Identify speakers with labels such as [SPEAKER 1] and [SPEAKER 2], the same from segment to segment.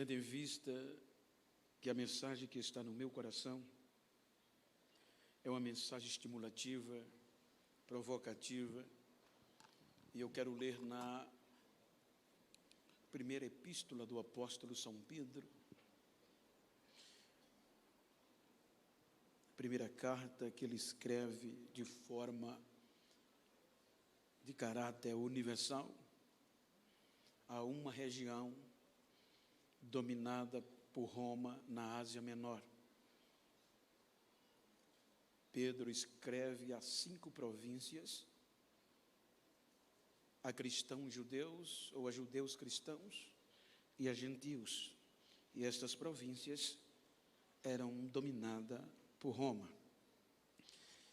[SPEAKER 1] Tendo em vista que a mensagem que está no meu coração é uma mensagem estimulativa, provocativa, e eu quero ler na primeira epístola do apóstolo São Pedro, primeira carta que ele escreve de forma de caráter universal a uma região dominada por Roma na Ásia Menor. Pedro escreve a 5 províncias, a cristãos judeus ou a judeus cristãos e a gentios. E estas províncias eram dominadas por Roma.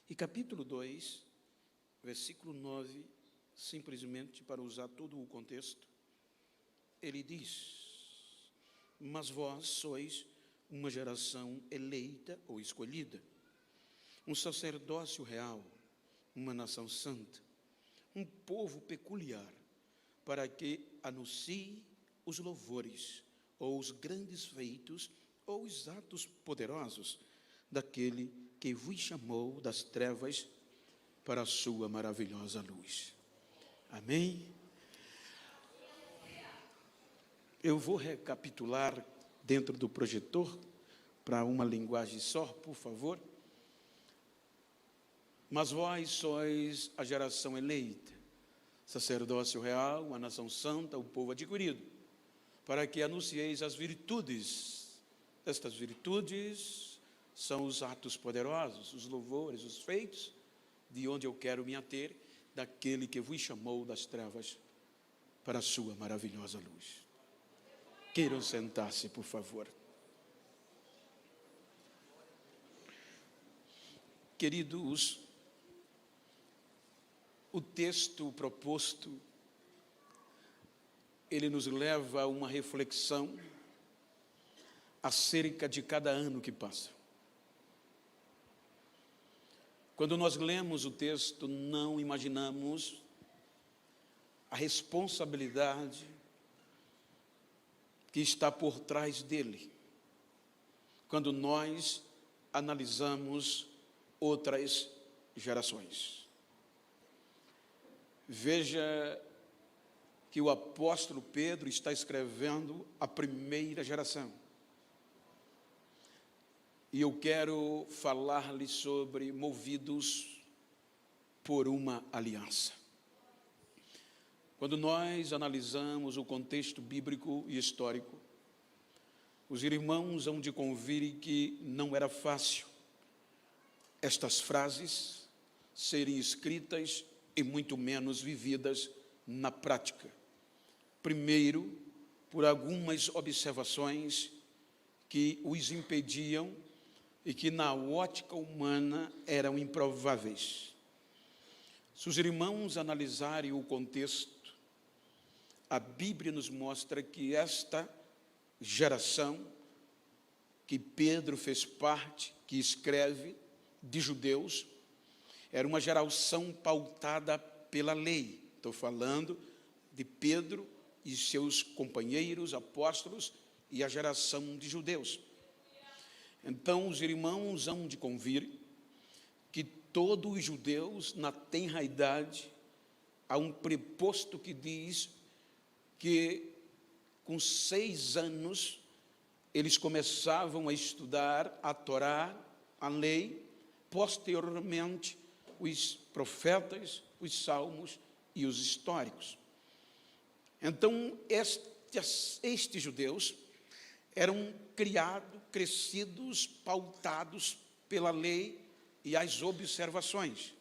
[SPEAKER 1] E capítulo 2, versículo 9, simplesmente para usar todo o contexto, ele diz: mas vós sois uma geração eleita ou escolhida, um sacerdócio real, uma nação santa, um povo peculiar, para que anuncie os louvores, ou os grandes feitos, ou os atos poderosos daquele que vos chamou das trevas para a sua maravilhosa luz. Amém? Eu vou recapitular dentro do projetor, para uma linguagem só, por favor. Mas vós sois a geração eleita, sacerdócio real, a nação santa, o povo adquirido, para que anuncieis as virtudes. Estas virtudes são os atos poderosos, os louvores, os feitos, de onde eu quero me ater, daquele que vos chamou das trevas para a sua maravilhosa luz. Queiram sentar-se, por favor. Queridos, o texto proposto, ele nos leva a uma reflexão acerca de cada ano que passa. Quando nós lemos o texto, não imaginamos a responsabilidade que está por trás dele, quando nós analisamos outras gerações. Veja que o apóstolo Pedro está escrevendo a primeira geração. E eu quero falar-lhe sobre movidos por uma aliança. Quando nós analisamos o contexto bíblico e histórico, os irmãos hão de convir que não era fácil estas frases serem escritas e muito menos vividas na prática. Primeiro, por algumas observações que os impediam e que na ótica humana eram improváveis. Se os irmãos analisarem o contexto, a Bíblia nos mostra que esta geração que Pedro fez parte, que escreve, de judeus, era uma geração pautada pela lei. Estou falando de Pedro e seus companheiros, apóstolos, e a geração de judeus. Então, os irmãos hão de convir que todos os judeus, na tenra idade, há um preposto que diz que com 6 anos eles começavam a estudar a Torá, a lei, posteriormente os profetas, os salmos e os históricos. Então, estes judeus eram criados, crescidos, pautados pela lei e as observações.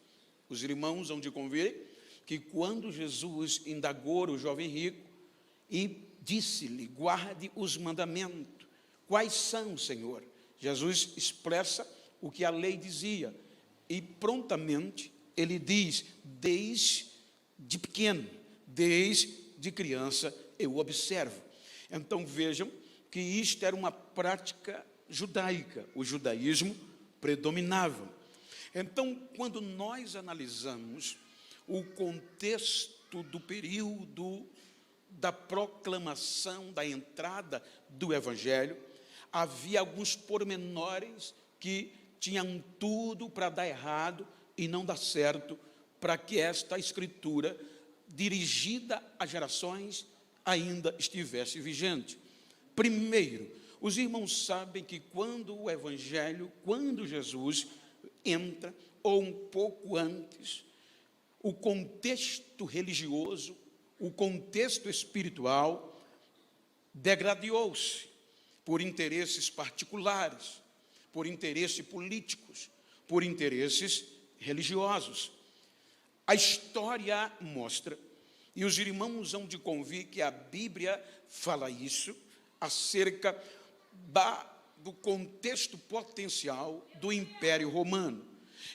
[SPEAKER 1] Os irmãos hão de convir que quando Jesus indagou o jovem rico e disse-lhe: guarde os mandamentos. Quais são, Senhor? Jesus expressa o que a lei dizia e prontamente ele diz: desde pequeno, desde criança eu observo. Então vejam que isto era uma prática judaica, o judaísmo predominava. Então, quando nós analisamos o contexto do período da proclamação, da entrada do Evangelho, havia alguns pormenores que tinham tudo para dar errado e não dar certo, para que esta escritura, dirigida a gerações, ainda estivesse vigente. Primeiro, os irmãos sabem que quando o Evangelho, quando Jesus entra, ou um pouco antes, o contexto religioso, o contexto espiritual degradou-se por interesses particulares, por interesses políticos, por interesses religiosos. A história mostra, e os irmãos hão de convir que a Bíblia fala isso, acerca do contexto potencial do Império Romano,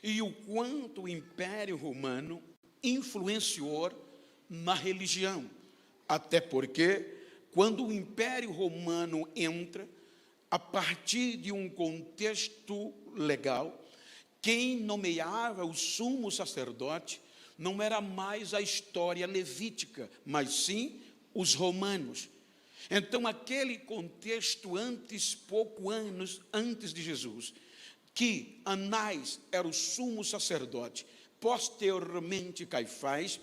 [SPEAKER 1] e o quanto o Império Romano influenciou na religião, até porque, quando o Império Romano entra, a partir de um contexto legal, quem nomeava o sumo sacerdote não era mais a história levítica, mas sim os romanos. Então, aquele contexto pouco anos antes de Jesus, que Anás era o sumo sacerdote, posteriormente Caifás,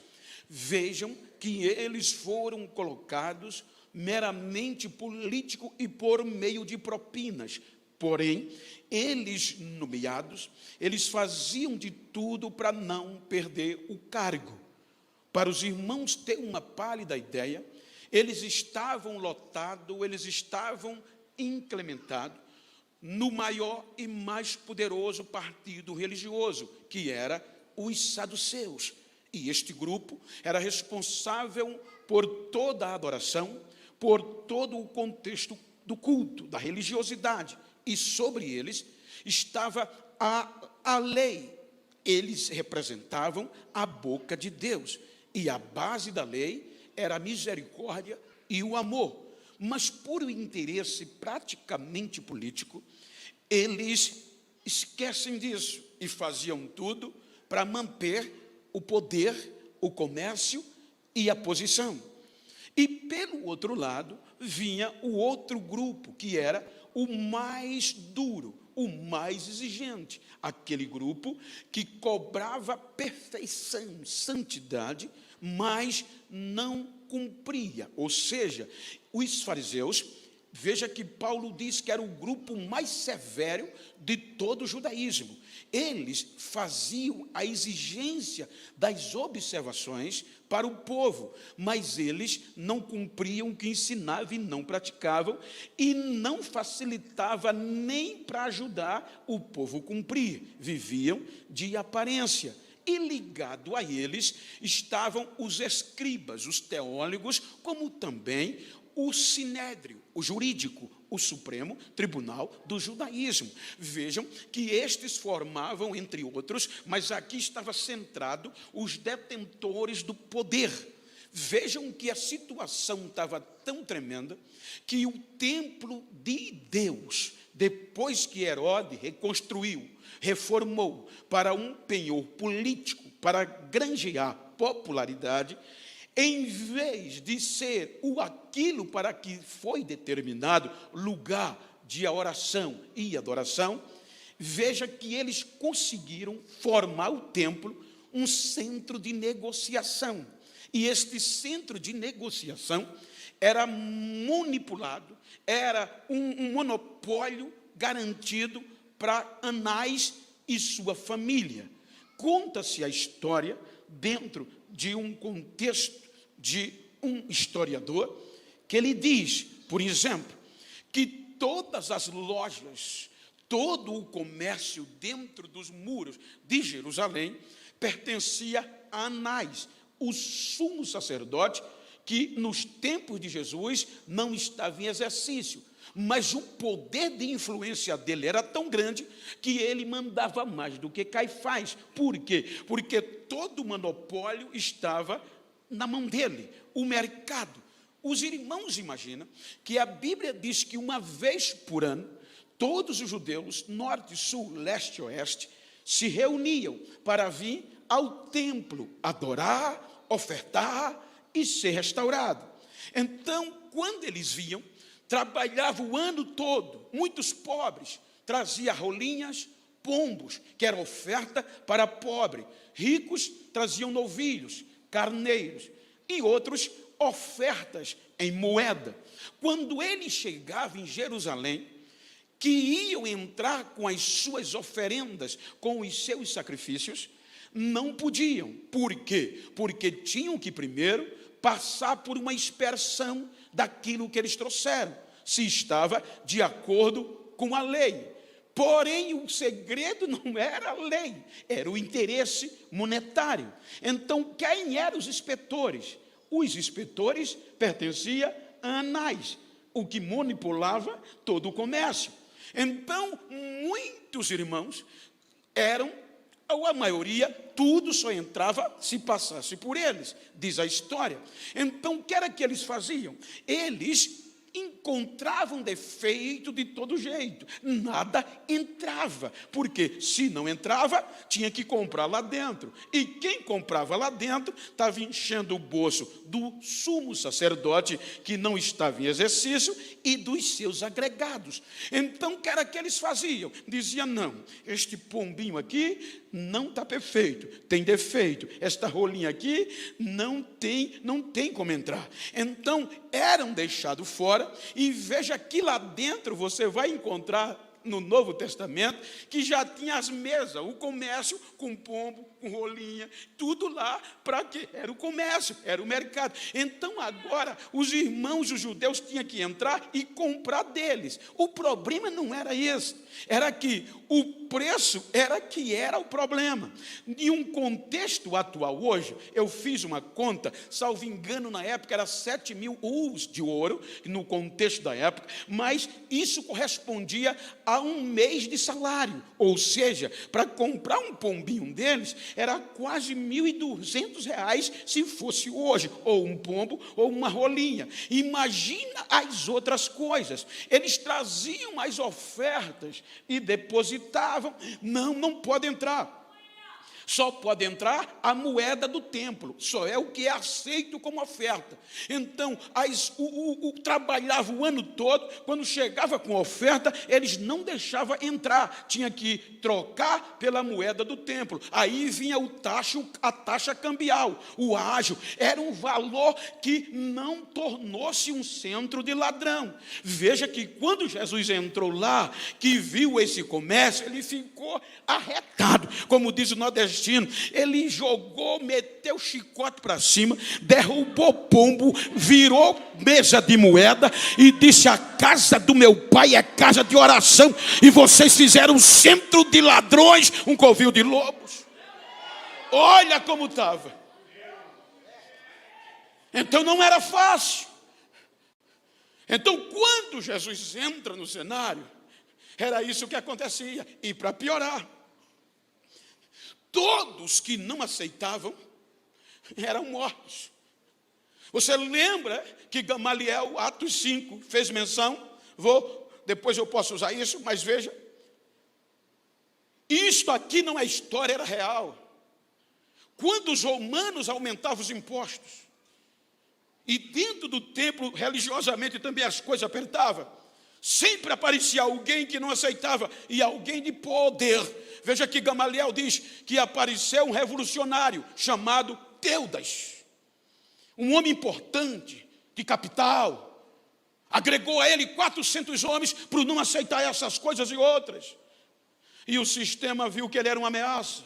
[SPEAKER 1] vejam que eles foram colocados meramente político e por meio de propinas. Porém, eles nomeados, eles faziam de tudo para não perder o cargo. Para os irmãos terem uma pálida ideia, eles estavam lotados, eles estavam implementados no maior e mais poderoso partido religioso, que era os saduceus. E este grupo era responsável por toda a adoração, por todo o contexto do culto, da religiosidade. E sobre eles estava a lei. Eles representavam a boca de Deus. E a base da lei era a misericórdia e o amor. Mas por um interesse praticamente político, eles esquecem disso e faziam tudo para manter o poder, o comércio e a posição. E pelo outro lado, vinha o outro grupo, que era o mais duro, o mais exigente, aquele grupo que cobrava perfeição, santidade, mas não cumpria. Ou seja, os fariseus, veja que Paulo diz que era o grupo mais severo de todo o judaísmo. Eles faziam a exigência das observações para o povo, mas eles não cumpriam o que ensinavam e não praticavam, e não facilitava nem para ajudar o povo a cumprir. Viviam de aparência. E ligado a eles estavam os escribas, os teólogos, como também o sinédrio, o jurídico, o Supremo Tribunal do Judaísmo. Vejam que estes formavam, entre outros, mas aqui estava centrado os detentores do poder. Vejam que a situação estava tão tremenda que o templo de Deus, depois que Herodes reconstruiu, reformou para um penhor político, para granjear popularidade, em vez de ser aquilo para que foi determinado, lugar de oração e adoração, veja que eles conseguiram formar o templo um centro de negociação. E este centro de negociação era manipulado, era um monopólio garantido para Anás e sua família. Conta-se a história dentro de um contexto de um historiador, que ele diz, por exemplo, que todas as lojas, todo o comércio dentro dos muros de Jerusalém pertencia a Anás, o sumo sacerdote, que nos tempos de Jesus não estava em exercício, mas o poder de influência dele era tão grande que ele mandava mais do que Caifás. Por quê? Porque todo o monopólio estava na mão dele, o mercado. Os irmãos imaginam que a Bíblia diz que uma vez por ano, todos os judeus, norte, sul, leste e oeste, se reuniam para vir ao templo adorar, ofertar e ser restaurado. Então, quando eles viam, trabalhavam o ano todo, muitos pobres, traziam rolinhas, pombos, que era oferta para pobre. Ricos traziam novilhos, carneiros, e outros ofertas em moeda. Quando eles chegavam em Jerusalém, que iam entrar com as suas oferendas, com os seus sacrifícios, não podiam. Por quê? Porque tinham que primeiro passar por uma inspeção daquilo que eles trouxeram, se estava de acordo com a lei. Porém, o segredo não era a lei, era o interesse monetário. Então, quem eram os inspetores? Os inspetores pertenciam a Anás, o que manipulava todo o comércio. Então, muitos irmãos eram, ou a maioria, tudo só entrava se passasse por eles, diz a história. Então, o que era que eles faziam? Eles encontravam defeito de todo jeito, nada entrava, porque se não entrava, tinha que comprar lá dentro, e quem comprava lá dentro, estava enchendo o bolso do sumo sacerdote, que não estava em exercício, e dos seus agregados. Então, o que era que eles faziam? Diziam, não, este pombinho aqui não está perfeito, tem defeito, esta rolinha aqui não tem como entrar. Então, eram deixados fora, e veja que lá dentro você vai encontrar no Novo Testamento, que já tinha as mesas, o comércio com pombo, com rolinha, tudo lá, para quê? Era o comércio, era o mercado. Então agora os irmãos, os judeus, tinham que entrar e comprar deles. O problema não era esse, era que o preço era o problema. Em um contexto atual hoje, eu fiz uma conta, salvo engano, na época era 7.000 us de ouro, no contexto da época, mas isso correspondia a um mês de salário, ou seja, para comprar um pombinho deles, era quase R$1.200 se fosse hoje, ou um pombo, ou uma rolinha. Imagina as outras coisas, eles traziam as ofertas e depositavam, não pode entrar. Só pode entrar a moeda do templo, só é o que é aceito como oferta. Então, trabalhava o ano todo, quando chegava com oferta, eles não deixavam entrar, tinha que trocar pela moeda do templo. Aí vinha a taxa cambial, o ágio, era um valor que não tornou-se um centro de ladrão. Veja que quando Jesus entrou lá, que viu esse comércio, ele ficou arretado, como diz o nordestino. Ele jogou, meteu o chicote para cima, derrubou pombo, virou mesa de moeda e disse: a casa do meu pai é casa de oração, e vocês fizeram um centro de ladrões, um covil de lobos. Olha como estava. Então não era fácil. Então, quando Jesus entra no cenário, era isso que acontecia. E para piorar, todos que não aceitavam eram mortos. Você lembra que Gamaliel, Atos 5, fez menção? Depois eu posso usar isso, mas veja. Isto aqui não é história, era real. Quando os romanos aumentavam os impostos, e dentro do templo, religiosamente, também as coisas apertavam, sempre aparecia alguém que não aceitava, e alguém de poder. Veja que Gamaliel diz que apareceu um revolucionário chamado Teudas, um homem importante, de capital, agregou a ele 400 homens para não aceitar essas coisas e outras, e o sistema viu que ele era uma ameaça,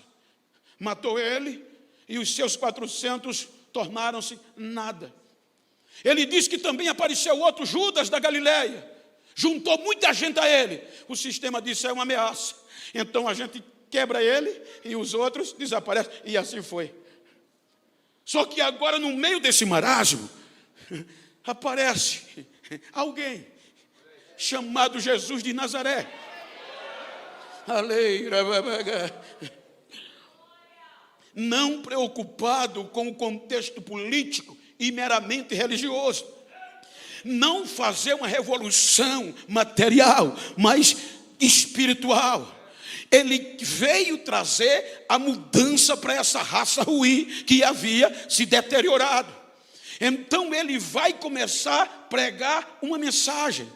[SPEAKER 1] matou ele, e os seus 400 tornaram-se nada. Ele diz que também apareceu outro Judas da Galileia, juntou muita gente a ele, o sistema disse: é uma ameaça, então a gente quebra ele e os outros desaparecem, e assim foi. Só que agora, no meio desse marasmo, aparece alguém chamado Jesus de Nazaré. Não preocupado com o contexto político e meramente religioso, não fazer uma revolução material, mas espiritual. Ele veio trazer a mudança para essa raça ruim que havia se deteriorado. Então ele vai começar a pregar uma mensagem.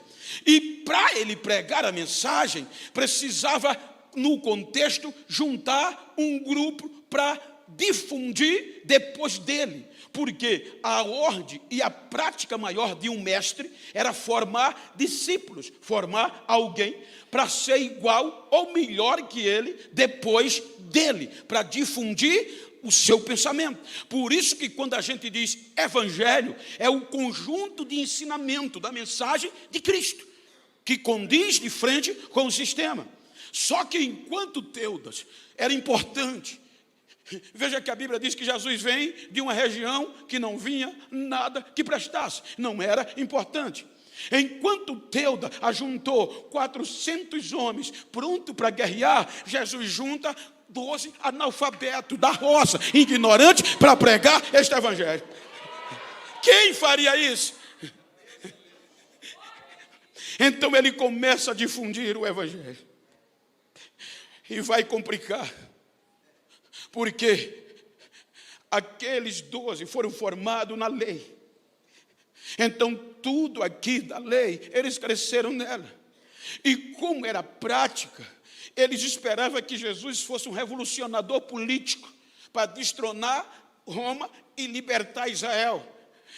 [SPEAKER 1] E para ele pregar a mensagem, precisava, no contexto, juntar um grupo para difundir depois dele. Porque a ordem e a prática maior de um mestre era formar discípulos, formar alguém para ser igual ou melhor que ele depois dele, para difundir o seu pensamento. Por isso que quando a gente diz evangelho, é o conjunto de ensinamento da mensagem de Cristo, que condiz de frente com o sistema. Só que enquanto Teudas era importante, veja que a Bíblia diz que Jesus vem de uma região que não vinha nada que prestasse, não era importante. Enquanto Teudas ajuntou 400 homens prontos para guerrear, Jesus junta 12 analfabetos da roça, ignorantes, para pregar este evangelho. Quem faria isso? Então ele começa a difundir o evangelho. E vai complicar. Porque aqueles 12 foram formados na lei. Então tudo aqui da lei, eles cresceram nela. E como era prática, eles esperavam que Jesus fosse um revolucionador político para destronar Roma e libertar Israel.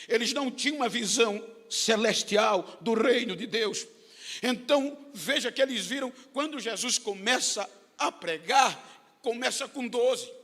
[SPEAKER 1] Eles não tinham uma visão celestial do reino de Deus. Então, veja que eles viram, quando Jesus começa a pregar, começa com 12.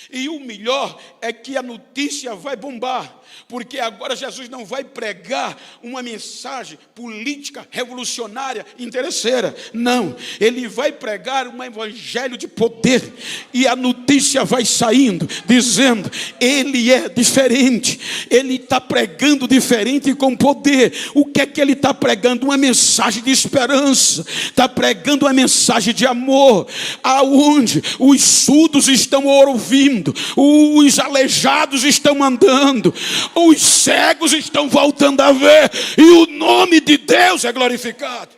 [SPEAKER 1] E o melhor é que a notícia vai bombar, porque agora Jesus não vai pregar uma mensagem política revolucionária interesseira, não, ele vai pregar um evangelho de poder, e a notícia vai saindo, dizendo, ele é diferente, ele está pregando diferente com poder. O que é que ele está pregando? Uma mensagem de esperança, está pregando uma mensagem de amor, aonde os surdos estão ouvindo, os aleijados estão andando, os cegos estão voltando a ver, e o nome de Deus é glorificado.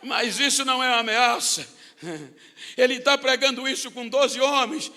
[SPEAKER 1] Mas isso não é uma ameaça. Ele está pregando isso com 12 homens.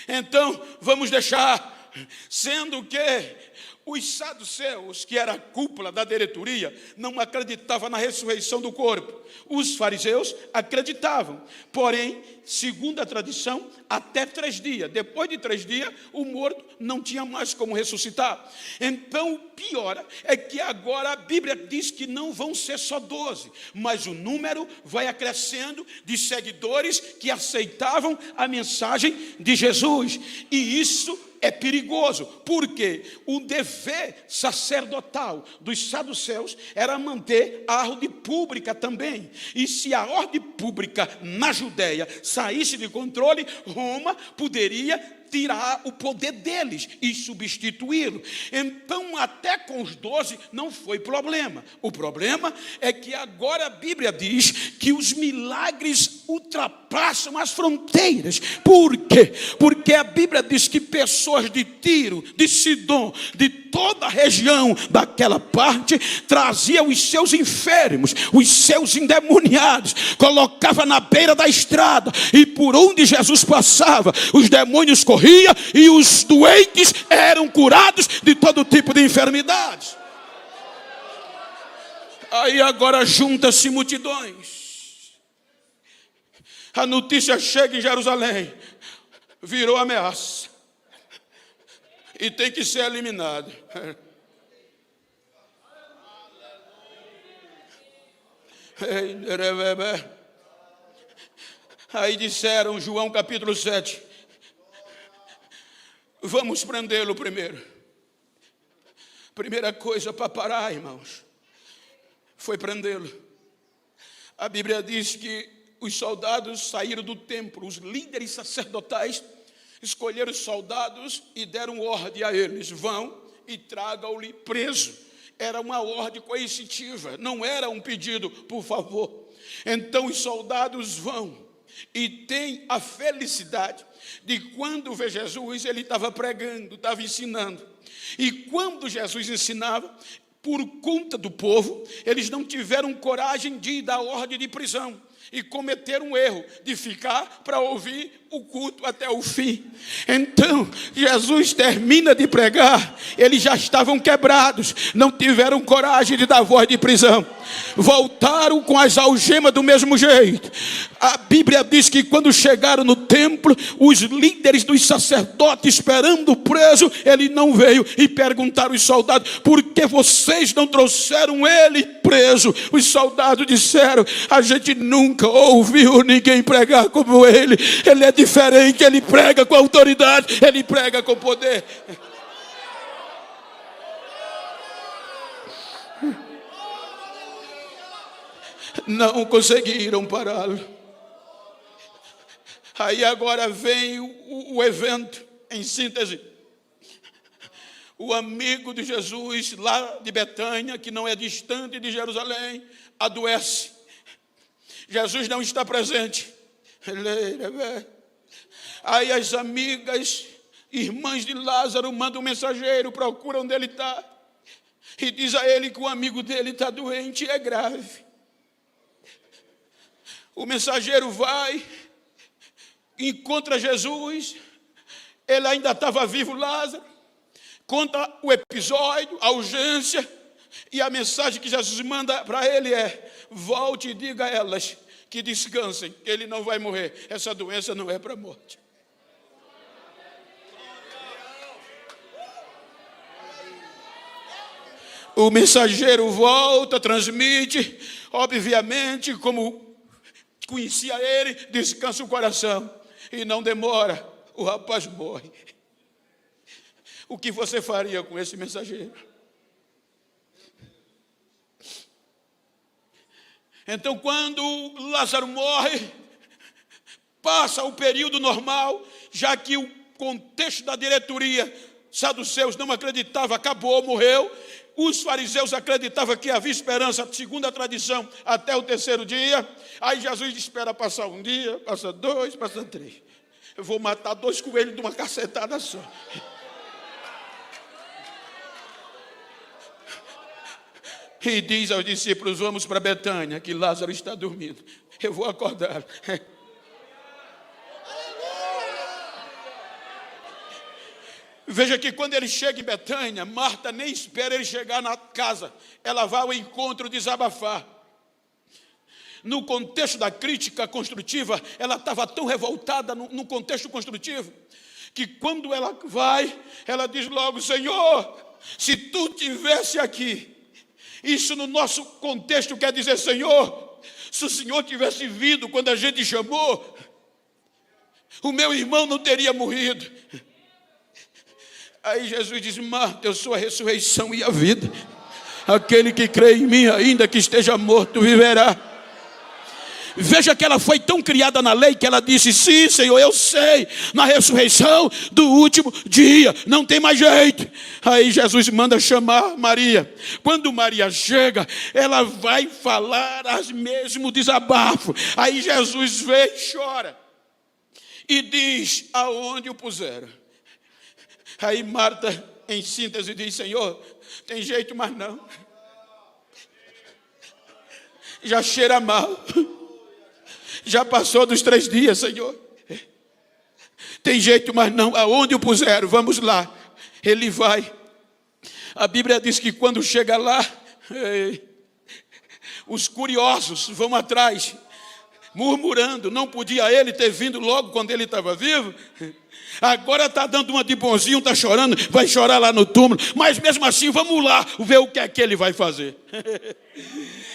[SPEAKER 1] Então vamos deixar, sendo que os saduceus, que era a cúpula da diretoria, não acreditavam na ressurreição do corpo. Os fariseus acreditavam. Porém, segundo a tradição, até 3 dias. Depois de 3 dias, o morto não tinha mais como ressuscitar. Então, o pior é que agora a Bíblia diz que não vão ser só 12, mas o número vai acrescendo de seguidores que aceitavam a mensagem de Jesus. E isso é perigoso, porque o dever sacerdotal dos saduceus era manter a ordem pública também. E se a ordem pública na Judéia saísse de controle, Roma poderia tirar o poder deles e substituí-lo. Então, até com os 12 não foi problema. O problema é que agora a Bíblia diz que os milagres ultrapassam as fronteiras. Por quê? Porque a Bíblia diz que pessoas de Tiro, de Sidom, de toda a região daquela parte, traziam os seus enfermos, os seus endemoniados, colocava na beira da estrada, e por onde Jesus passava, os demônios corriam e os doentes eram curados de todo tipo de enfermidades. Aí agora junta-se multidões. A notícia chega em Jerusalém, virou ameaça e tem que ser eliminado. Aí disseram, João capítulo 7, vamos prendê-lo primeiro. Primeira coisa para parar, irmãos, foi prendê-lo. A Bíblia diz que os soldados saíram do templo, os líderes sacerdotais escolheram os soldados e deram ordem a eles, vão e tragam-lhe preso. Era uma ordem coercitiva, não era um pedido, por favor. Então os soldados vão e têm a felicidade de quando vê Jesus, ele estava pregando, estava ensinando. E quando Jesus ensinava, por conta do povo, eles não tiveram coragem de dar ordem de prisão e cometeram um erro de ficar para ouvir o culto até o fim. Então, Jesus termina de pregar, eles já estavam quebrados, não tiveram coragem de dar voz de prisão, voltaram com as algemas do mesmo jeito. A Bíblia diz que quando chegaram no templo, os líderes dos sacerdotes esperando o preso, ele não veio, e perguntaram os soldados: por que vocês não trouxeram ele preso? Os soldados disseram: a gente nunca ouviu ninguém pregar como ele. Ele é diferente, ele prega com autoridade, ele prega com poder. Não conseguiram pará-lo. Aí agora vem o evento, em síntese. O amigo de Jesus, lá de Betânia, que não é distante de Jerusalém, adoece. Jesus não está presente. Aí as amigas, irmãs de Lázaro, mandam um mensageiro, procuram onde ele está, e diz a ele que o amigo dele está doente e é grave. O mensageiro vai, encontra Jesus, ele ainda estava vivo, Lázaro, conta o episódio, a urgência, e a mensagem que Jesus manda para ele é: volte e diga a elas que descansem, que ele não vai morrer, essa doença não é para a morte. O mensageiro volta, transmite, obviamente, como conhecia ele, descansa o coração, e não demora, o rapaz morre. O que você faria com esse mensageiro? Então, quando Lázaro morre, passa o período normal, já que o contexto da diretoria, saduceus não acreditava, acabou, morreu. Os fariseus acreditavam que havia esperança, segundo a tradição, até o terceiro dia. Aí Jesus espera passar um dia, passa dois, passa três. Eu vou matar 2 coelhos de uma cacetada só. E diz aos discípulos: vamos para Betânia, que Lázaro está dormindo. Eu vou acordar. Veja que quando ele chega em Betânia, Marta nem espera ele chegar na casa. Ela vai ao encontro desabafar. No contexto da crítica construtiva, ela estava tão revoltada no contexto construtivo, que quando ela vai, ela diz logo: Senhor, se tu estivesse aqui. Isso no nosso contexto quer dizer: Senhor, se o Senhor tivesse vindo quando a gente chamou, o meu irmão não teria morrido. Aí Jesus diz: Marta, eu sou a ressurreição e a vida. Aquele que crê em mim, ainda que esteja morto, viverá. Veja que ela foi tão criada na lei que ela disse: sim, Senhor, eu sei, na ressurreição do último dia, não tem mais jeito. Aí Jesus manda chamar Maria. Quando Maria chega, ela vai falar as mesmo desabafo. Aí Jesus vê e chora e diz: aonde o puseram? Aí Marta, em síntese, diz: Senhor, tem jeito, mas não. Já cheira mal. Já passou dos 3 dias, Senhor. Tem jeito, mas não. Aonde o puseram? Vamos lá. Ele vai. A Bíblia diz que quando chega lá, os curiosos vão atrás, murmurando: não podia ele ter vindo logo quando ele estava vivo? Agora está dando uma de bonzinho, está chorando, vai chorar lá no túmulo, mas mesmo assim vamos lá ver o que é que ele vai fazer.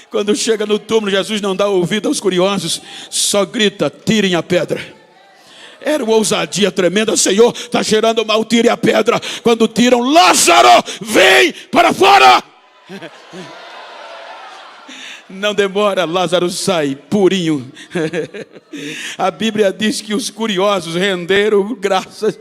[SPEAKER 1] Quando chega no túmulo, Jesus não dá ouvido aos curiosos, só grita: tirem a pedra. Era uma ousadia tremenda. Senhor, está cheirando mal, tire a pedra. Quando tiram: Lázaro, vem para fora. Não demora, Lázaro sai purinho. A Bíblia diz que os curiosos renderam graças.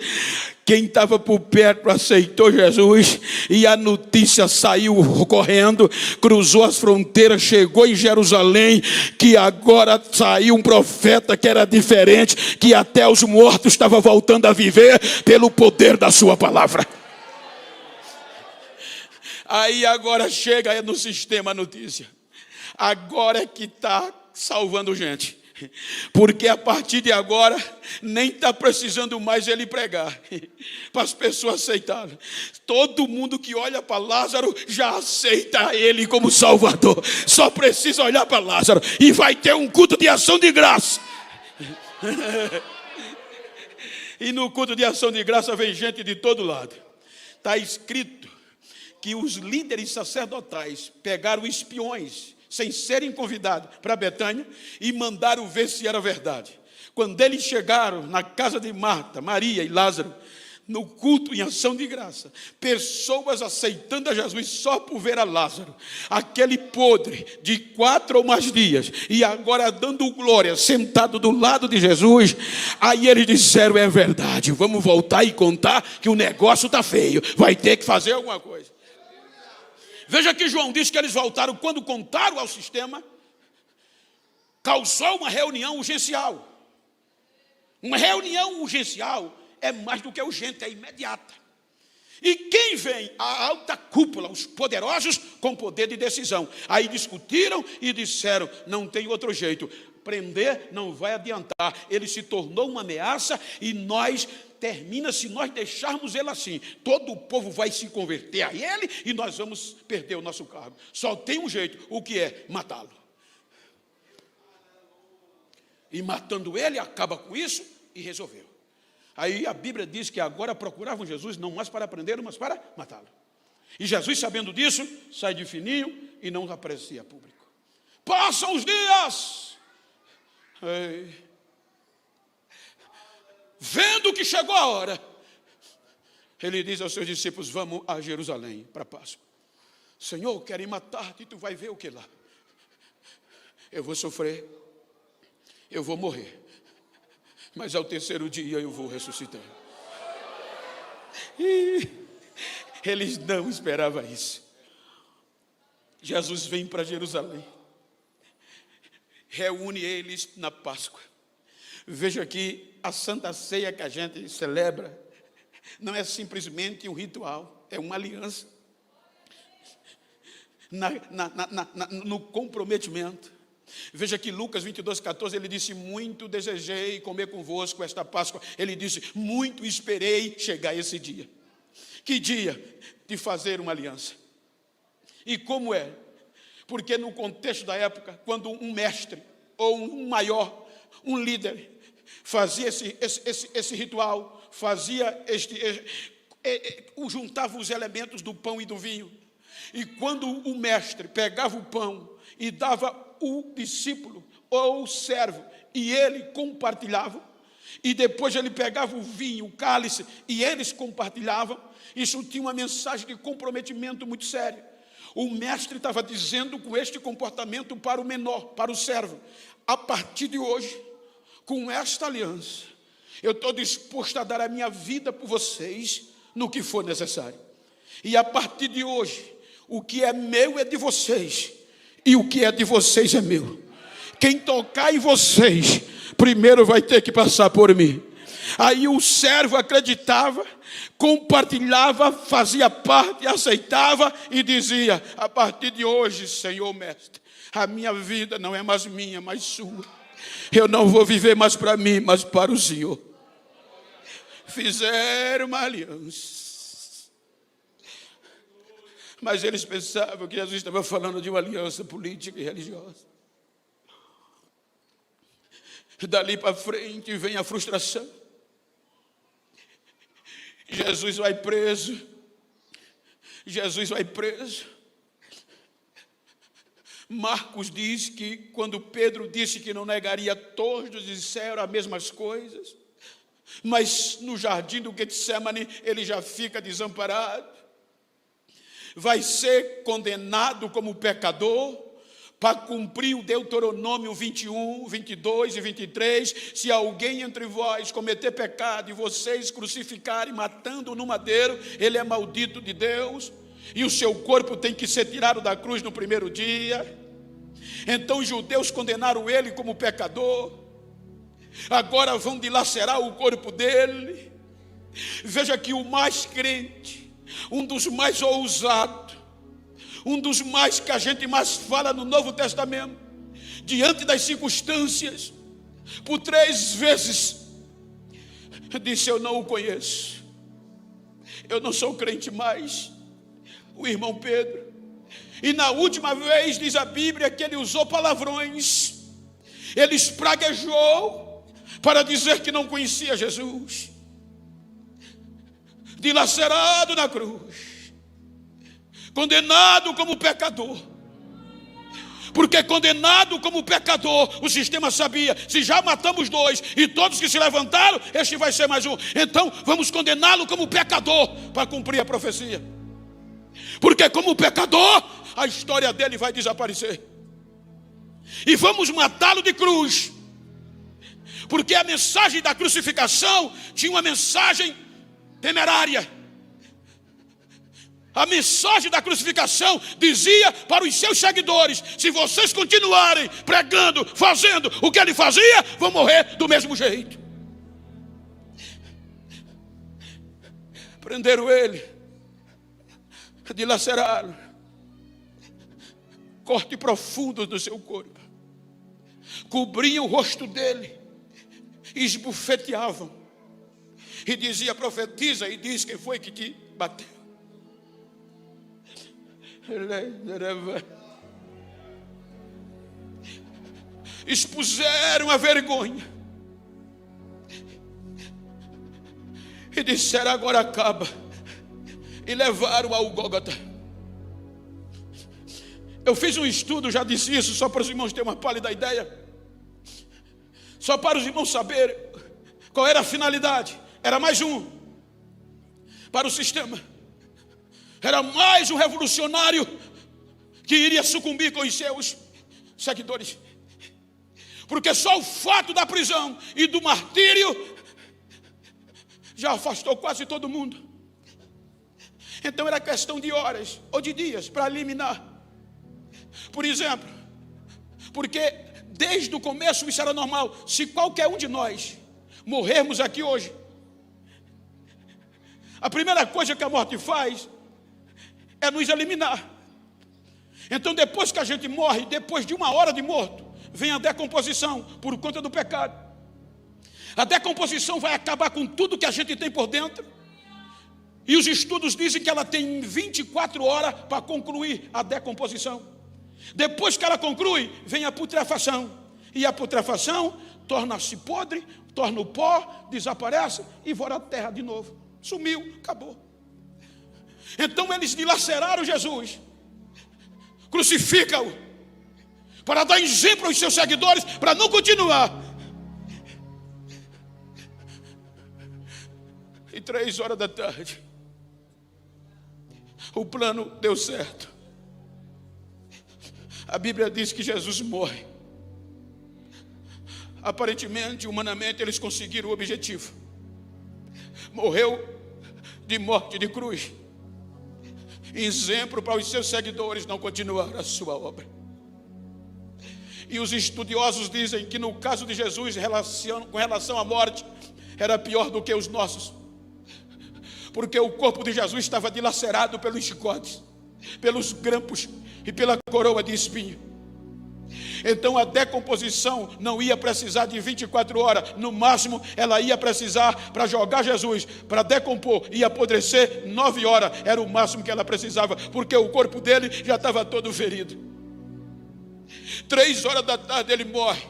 [SPEAKER 1] Quem estava por perto aceitou Jesus, e a notícia saiu correndo, cruzou as fronteiras, chegou em Jerusalém, que agora saiu um profeta que era diferente, que até os mortos estavam voltando a viver pelo poder da sua palavra. Aí agora chega no sistema a notícia: agora é que está salvando gente. Porque a partir de agora, nem está precisando mais ele pregar, para as pessoas aceitarem. Todo mundo que olha para Lázaro, já aceita ele como Salvador. Só precisa olhar para Lázaro, e vai ter um culto de ação de graça. E no culto de ação de graça vem gente de todo lado. Está escrito que os líderes sacerdotais pegaram espiões, sem serem convidados, para Betânia, e mandaram ver se era verdade. Quando eles chegaram na casa de Marta, Maria e Lázaro, no culto em ação de graça, pessoas aceitando a Jesus só por ver a Lázaro, aquele podre de 4 ou mais dias, e agora dando glória, sentado do lado de Jesus. Aí eles disseram: é verdade, vamos voltar e contar que o negócio está feio, vai ter que fazer alguma coisa. Veja que João disse que eles voltaram. Quando contaram ao sistema, causou uma reunião urgencial. Uma reunião urgencial é mais do que urgente, é imediata. E quem vem? A alta cúpula, os poderosos com poder de decisão. Aí discutiram e disseram: não tem outro jeito, prender não vai adiantar. Ele se tornou uma ameaça e termina se nós deixarmos ele assim. Todo o povo vai se converter a ele e nós vamos perder o nosso cargo. Só tem um jeito, o que é? Matá-lo. E matando ele, acaba com isso e resolveu. Aí a Bíblia diz que agora procuravam Jesus não mais para prendê-lo, mas para matá-lo. E Jesus, sabendo disso, sai de fininho e não aparecia a público. Passam os dias. Vendo que chegou a hora, ele diz aos seus discípulos: vamos a Jerusalém para a Páscoa. Senhor, querem matar-te, tu vai ver o que lá. Eu vou sofrer, eu vou morrer, mas ao terceiro dia eu vou ressuscitar. E eles não esperavam isso. Jesus vem para Jerusalém, reúne eles na Páscoa. Veja que a Santa Ceia que a gente celebra não é simplesmente um ritual, é uma aliança. No comprometimento. Veja que Lucas 22:14, ele disse: muito desejei comer convosco esta Páscoa. Ele disse: muito esperei chegar esse dia. Que dia? De fazer uma aliança. E como é? Porque no contexto da época, quando um mestre ou um maior, um líder, fazia esse ritual, juntava os elementos do pão e do vinho. E quando o mestre pegava o pão e dava o discípulo ou o servo, e ele compartilhava, e depois ele pegava o vinho, o cálice, e eles compartilhavam, isso tinha uma mensagem de comprometimento muito séria. O mestre estava dizendo com este comportamento para o menor, para o servo: a partir de hoje, com esta aliança, eu estou disposto a dar a minha vida por vocês no que for necessário. E a partir de hoje, o que é meu é de vocês, e o que é de vocês é meu. Quem tocar em vocês, primeiro vai ter que passar por mim. Aí o servo acreditava, compartilhava, fazia parte, aceitava e dizia: a partir de hoje, Senhor mestre, a minha vida não é mais minha, mas sua. Eu não vou viver mais para mim, mas para o Senhor. Fizeram uma aliança. Mas eles pensavam que Jesus estava falando de uma aliança política e religiosa. Dali para frente vem a frustração. Jesus vai preso. Jesus vai preso. Marcos diz que quando Pedro disse que não negaria, todos disseram as mesmas coisas. Mas no jardim do Getsemane ele já fica desamparado. Vai ser condenado como pecador para cumprir o Deuteronômio 21, 22 e 23. Se alguém entre vós cometer pecado e vocês crucificarem, matando no madeiro, ele é maldito de Deus. E o seu corpo tem que ser tirado da cruz no primeiro dia. Então os judeus condenaram ele como pecador. Agora vão dilacerar o corpo dele. Veja que o mais crente, um dos mais ousados, um dos mais que a gente mais fala no Novo Testamento, diante das circunstâncias, por 3 vezes disse: eu não o conheço, eu não sou crente mais, o irmão Pedro. E na última vez diz a Bíblia que ele usou palavrões, ele espraguejou para dizer que não conhecia Jesus. Dilacerado na cruz, condenado como pecador. Porque condenado como pecador, o sistema sabia: se já matamos 2 e todos que se levantaram, este vai ser mais um. Então vamos condená-lo como pecador para cumprir a profecia. Porque como pecador, a história dele vai desaparecer. E vamos matá-lo de cruz. Porque a mensagem da crucificação tinha uma mensagem temerária. A mensagem da crucificação dizia para os seus seguidores: se vocês continuarem pregando, fazendo o que ele fazia, vão morrer do mesmo jeito. Prenderam ele, dilaceraram, corte profundo do seu corpo, cobriam o rosto dele, esbufeteavam e dizia: profetiza e diz quem foi que te bateu. Expuseram a vergonha e disseram: agora acaba, e levaram ao Gólgota. Eu fiz um estudo, já disse isso, só para os irmãos terem uma pálida ideia, só para os irmãos saberem qual era a finalidade. Era mais um para o sistema, era mais um revolucionário que iria sucumbir com os seus seguidores. Porque só o fato da prisão e do martírio já afastou quase todo mundo. Então era questão de horas ou de dias para eliminar. Por exemplo, porque desde o começo isso era normal. Se qualquer um de nós morrermos aqui hoje, a primeira coisa que a morte faz é nos eliminar. Então depois que a gente morre, depois de 1 hora de morto, vem a decomposição por conta do pecado. A decomposição vai acabar com tudo que a gente tem por dentro. E os estudos dizem que ela tem 24 horas para concluir a decomposição. Depois que ela conclui, vem a putrefação. E a putrefação torna-se podre, torna o pó, desaparece e voa a terra de novo. Sumiu, acabou. Então eles dilaceraram Jesus, crucificam-o, para dar exemplo aos seus seguidores, para não continuar. E 3 horas da tarde, o plano deu certo. A Bíblia diz que Jesus morre. Aparentemente, humanamente, eles conseguiram o objetivo. Morreu de morte de cruz, exemplo para os seus seguidores não continuar a sua obra. E os estudiosos dizem que no caso de Jesus, com relação à morte, era pior do que os nossos, porque o corpo de Jesus estava dilacerado pelos chicotes, pelos grampos e pela coroa de espinho. Então a decomposição não ia precisar de 24 horas, no máximo ela ia precisar, para jogar Jesus, para decompor e apodrecer, 9 horas, era o máximo que ela precisava, porque o corpo dele já estava todo ferido. 3 horas da tarde ele morre,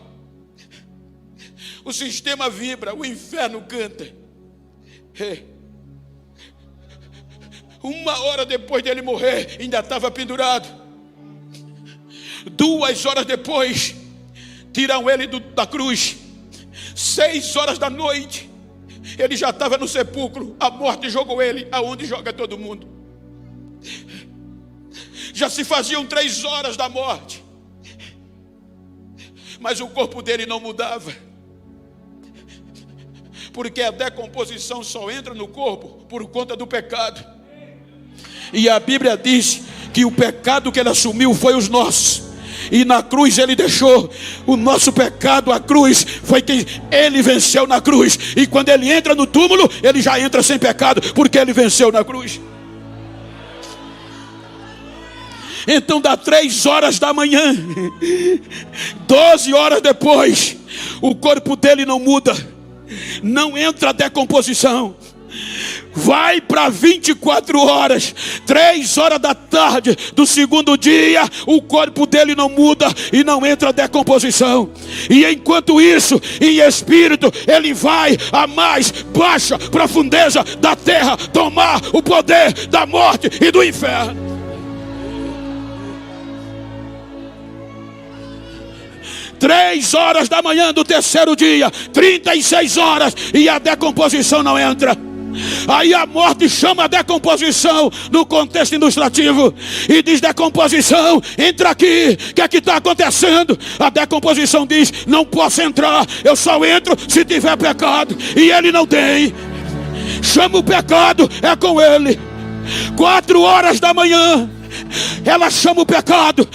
[SPEAKER 1] o sistema vibra, o inferno canta. 1 hora depois dele morrer, ainda estava pendurado. 2 horas depois, tiram ele da cruz. 6 horas da noite, ele já estava no sepulcro. A morte jogou ele aonde joga todo mundo. Já se faziam 3 horas da morte, mas o corpo dele não mudava, porque a decomposição só entra no corpo por conta do pecado. E a Bíblia diz que o pecado que ele assumiu foi os nossos. E na cruz ele deixou o nosso pecado. A cruz foi quem ele venceu na cruz. E quando ele entra no túmulo, ele já entra sem pecado, porque ele venceu na cruz. Então dá 3 horas da manhã, 12 horas depois, o corpo dele não muda, não entra a decomposição. Vai para 24 horas, 3 horas da tarde do segundo dia, o corpo dele não muda e não entra a decomposição. E enquanto isso, em espírito, ele vai à mais baixa profundeza da terra, tomar o poder da morte e do inferno. Três horas da manhã do terceiro dia, 36 horas, e a decomposição não entra. Aí a morte chama a decomposição no contexto ilustrativo e diz: decomposição, entra aqui, o que é que está acontecendo? A decomposição diz: não posso entrar, eu só entro se tiver pecado, e ele não tem. Chama o pecado, é com ele. 4 horas da manhã, ela chama o pecado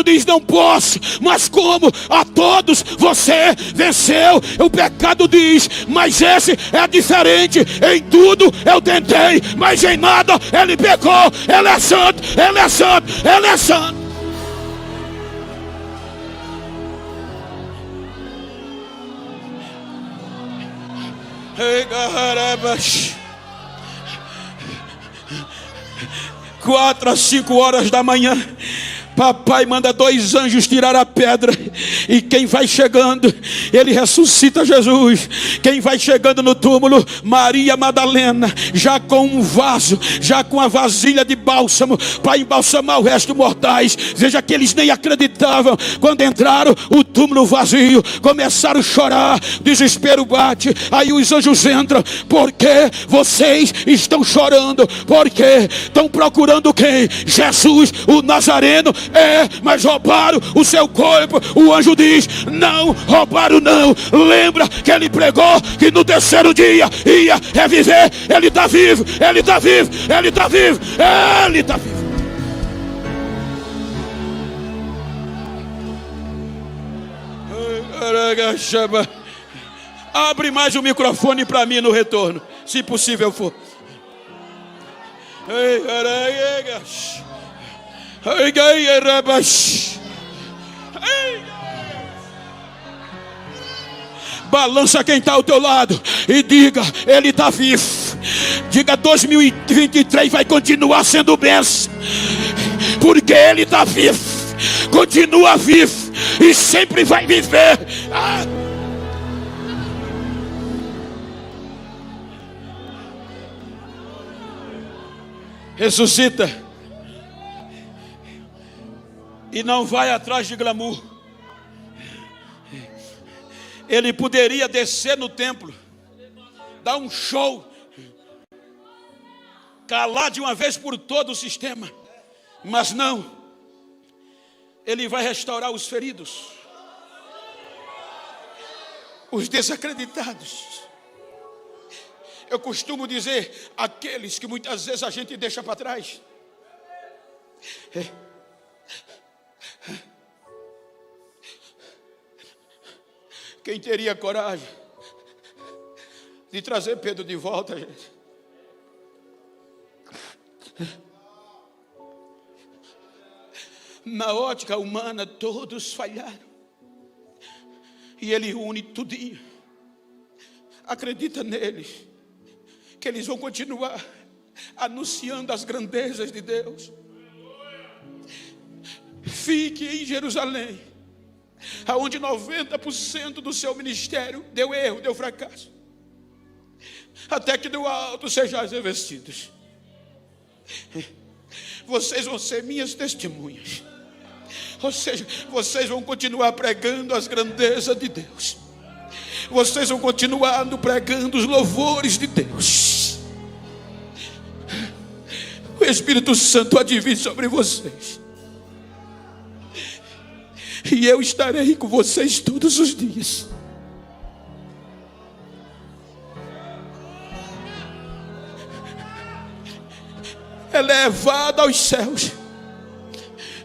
[SPEAKER 1] diz: não posso, mas como a todos você venceu. O pecado diz: mas esse é diferente, em tudo eu tentei, mas em nada ele pecou. Ele é santo, ele é santo, ele é santo. Ei, garabas. 4 a 5 horas da manhã, papai manda 2 anjos tirar a pedra, e quem vai chegando, ele ressuscita Jesus. Quem vai chegando no túmulo? Maria Madalena, já com um vaso, já com a vasilha de bálsamo, para embalsamar o resto mortais. Veja que eles nem acreditavam. Quando entraram, o túmulo vazio, começaram a chorar, desespero bate. Aí os anjos entram: por que vocês estão chorando? Porque estão procurando quem? Jesus, o Nazareno. Mas roubaram o seu corpo. O anjo diz: não roubaram não. Lembra que ele pregou que no terceiro dia ia reviver? Ele está vivo, ele está vivo, ele está vivo, ele está vivo. Abre mais o microfone para mim no retorno, se possível for. Balança quem está ao teu lado e diga: ele está vivo. Diga: 2023 vai continuar sendo bênção, porque ele está vivo, continua vivo e sempre vai viver. Ressuscita e não vai atrás de glamour. Ele poderia descer no templo, dar um show, calar de uma vez por todo o sistema, mas não. Ele vai restaurar os feridos, os desacreditados. Eu costumo dizer: aqueles que muitas vezes a gente deixa para trás. Quem teria coragem de trazer Pedro de volta, gente? Na ótica humana, todos falharam, e ele une tudinho. Acredita neles, que eles vão continuar anunciando as grandezas de Deus. Fique em Jerusalém, aonde 90% do seu ministério deu erro, deu fracasso, até que do alto sejais revestidos. Vocês vão ser minhas testemunhas. Ou seja, vocês vão continuar pregando as grandezas de Deus. Vocês vão continuar pregando os louvores de Deus. O Espírito Santo há de vir sobre vocês, e eu estarei com vocês todos os dias. É levado aos céus,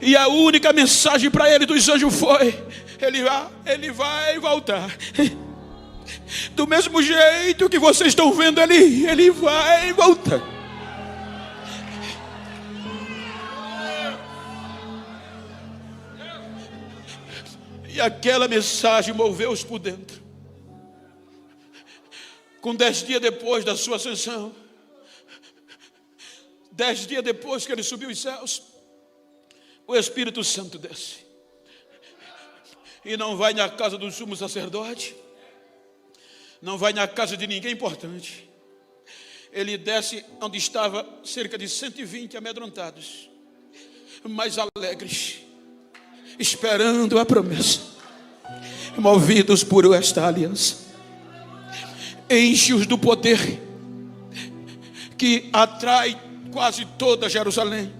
[SPEAKER 1] e a única mensagem para ele dos anjos foi: ele vai voltar. Do mesmo jeito que vocês estão vendo ele vai voltar. E aquela mensagem moveu-os por dentro. Com 10 dias depois da sua ascensão, 10 dias depois que ele subiu os céus, o Espírito Santo desce. E não vai na casa do sumo sacerdote, não vai na casa de ninguém importante. Ele desce onde estava cerca de 120 amedrontados, mas alegres, esperando a promessa, movidos por esta aliança. Enche-os do poder que atrai quase toda Jerusalém.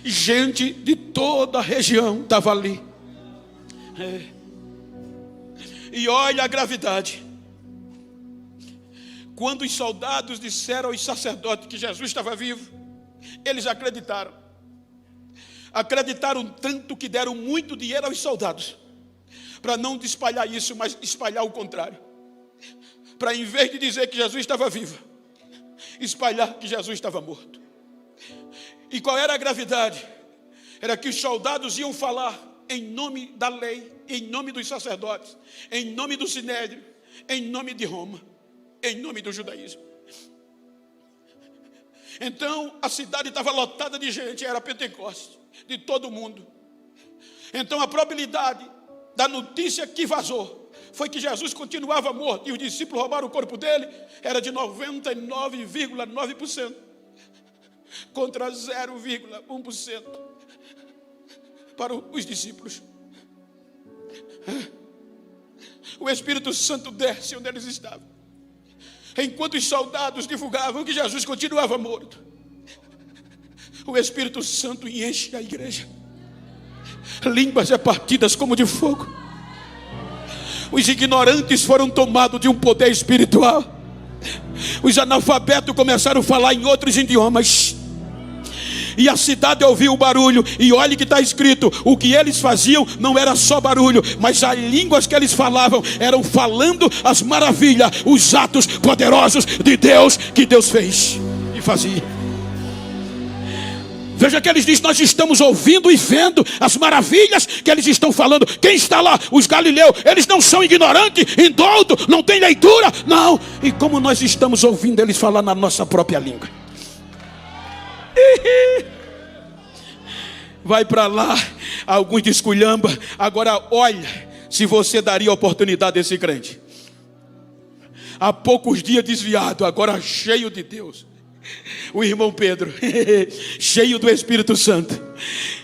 [SPEAKER 1] Gente de toda a região estava ali. E olha a gravidade. Quando os soldados disseram aos sacerdotes que Jesus estava vivo, eles acreditaram. Acreditaram tanto que deram muito dinheiro aos soldados, para não espalhar isso, mas espalhar o contrário. Para, em vez de dizer que Jesus estava vivo, espalhar que Jesus estava morto. E qual era a gravidade? Era que os soldados iam falar em nome da lei, em nome dos sacerdotes, em nome do Sinédrio, em nome de Roma, em nome do judaísmo. Então a cidade estava lotada de gente, era Pentecostes, de todo mundo. Então a probabilidade da notícia que vazou foi que Jesus continuava morto e os discípulos roubaram o corpo dele, era de 99,9% contra 0,1% para os discípulos. O Espírito Santo desce onde eles estavam, enquanto os soldados divulgavam que Jesus continuava morto. O Espírito Santo enche a igreja, línguas repartidas como de fogo. Os ignorantes foram tomados de um poder espiritual. Os analfabetos começaram a falar em outros idiomas. E a cidade ouviu o barulho. E olha que está escrito: o que eles faziam não era só barulho, mas as línguas que eles falavam eram falando as maravilhas, os atos poderosos de Deus, que Deus fez e fazia. Veja que eles dizem: nós estamos ouvindo e vendo as maravilhas que eles estão falando. Quem está lá? Os galileus. Eles não são ignorantes, indoutos, não tem leitura, não. E como nós estamos ouvindo eles falar na nossa própria língua. Vai para lá, alguns desculhamba. Agora olha, se você daria oportunidade a esse crente, há poucos dias desviado, agora cheio de Deus. O irmão Pedro, cheio do Espírito Santo,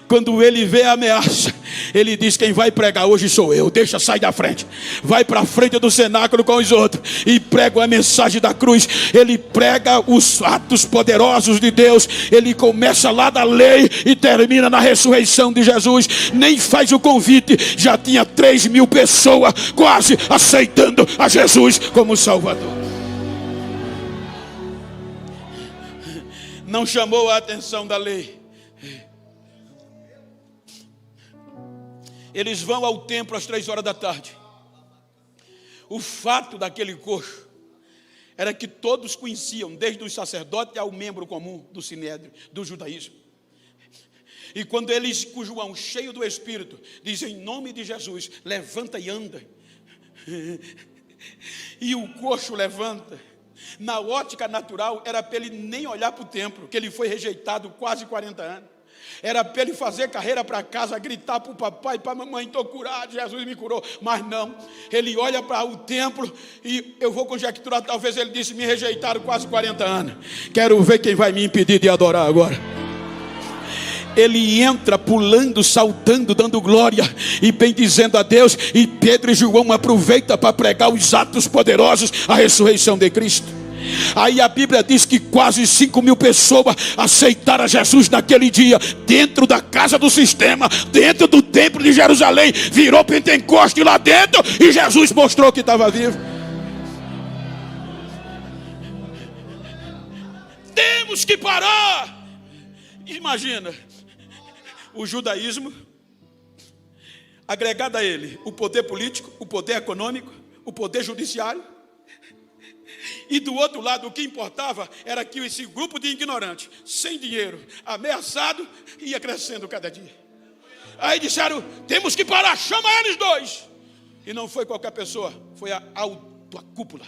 [SPEAKER 1] quando ele vê a ameaça, ele diz: quem vai pregar hoje sou eu, deixa sair da frente. Vai para a frente do cenáculo com os outros e prega a mensagem da cruz. Ele prega os atos poderosos de Deus. Ele começa lá da lei e termina na ressurreição de Jesus. Nem faz o convite, já tinha 3.000 pessoas quase aceitando a Jesus como Salvador. Não chamou a atenção da lei. Eles vão ao templo às 3 horas da tarde. O fato daquele coxo era que todos conheciam, desde o sacerdote ao membro comum do Sinédrio, do judaísmo. E quando eles, com João, cheio do Espírito, diz: em nome de Jesus, levanta e anda. E o coxo levanta. Na ótica natural, era para ele nem olhar para o templo, que ele foi rejeitado quase 40 anos. Era para ele fazer carreira para casa, gritar para o papai e para a mamãe: estou curado, Jesus me curou. Mas não, ele olha para o templo e eu vou conjecturar, talvez ele disse: me rejeitaram quase 40 anos, quero ver quem vai me impedir de adorar agora. Ele entra pulando, saltando, dando glória e bendizendo a Deus. E Pedro e João aproveitam para pregar os atos poderosos, a ressurreição de Cristo. Aí a Bíblia diz que quase 5.000 pessoas aceitaram Jesus naquele dia, dentro da casa do sistema, dentro do templo de Jerusalém. Virou Pentecoste lá dentro e Jesus mostrou que estava vivo. Temos que parar. Imagina o judaísmo, agregado a ele o poder político, o poder econômico, o poder judiciário. E do outro lado, o que importava era que esse grupo de ignorantes, sem dinheiro, ameaçado, ia crescendo cada dia. Aí disseram, temos que parar, chama eles dois. E não foi qualquer pessoa, foi a alta cúpula.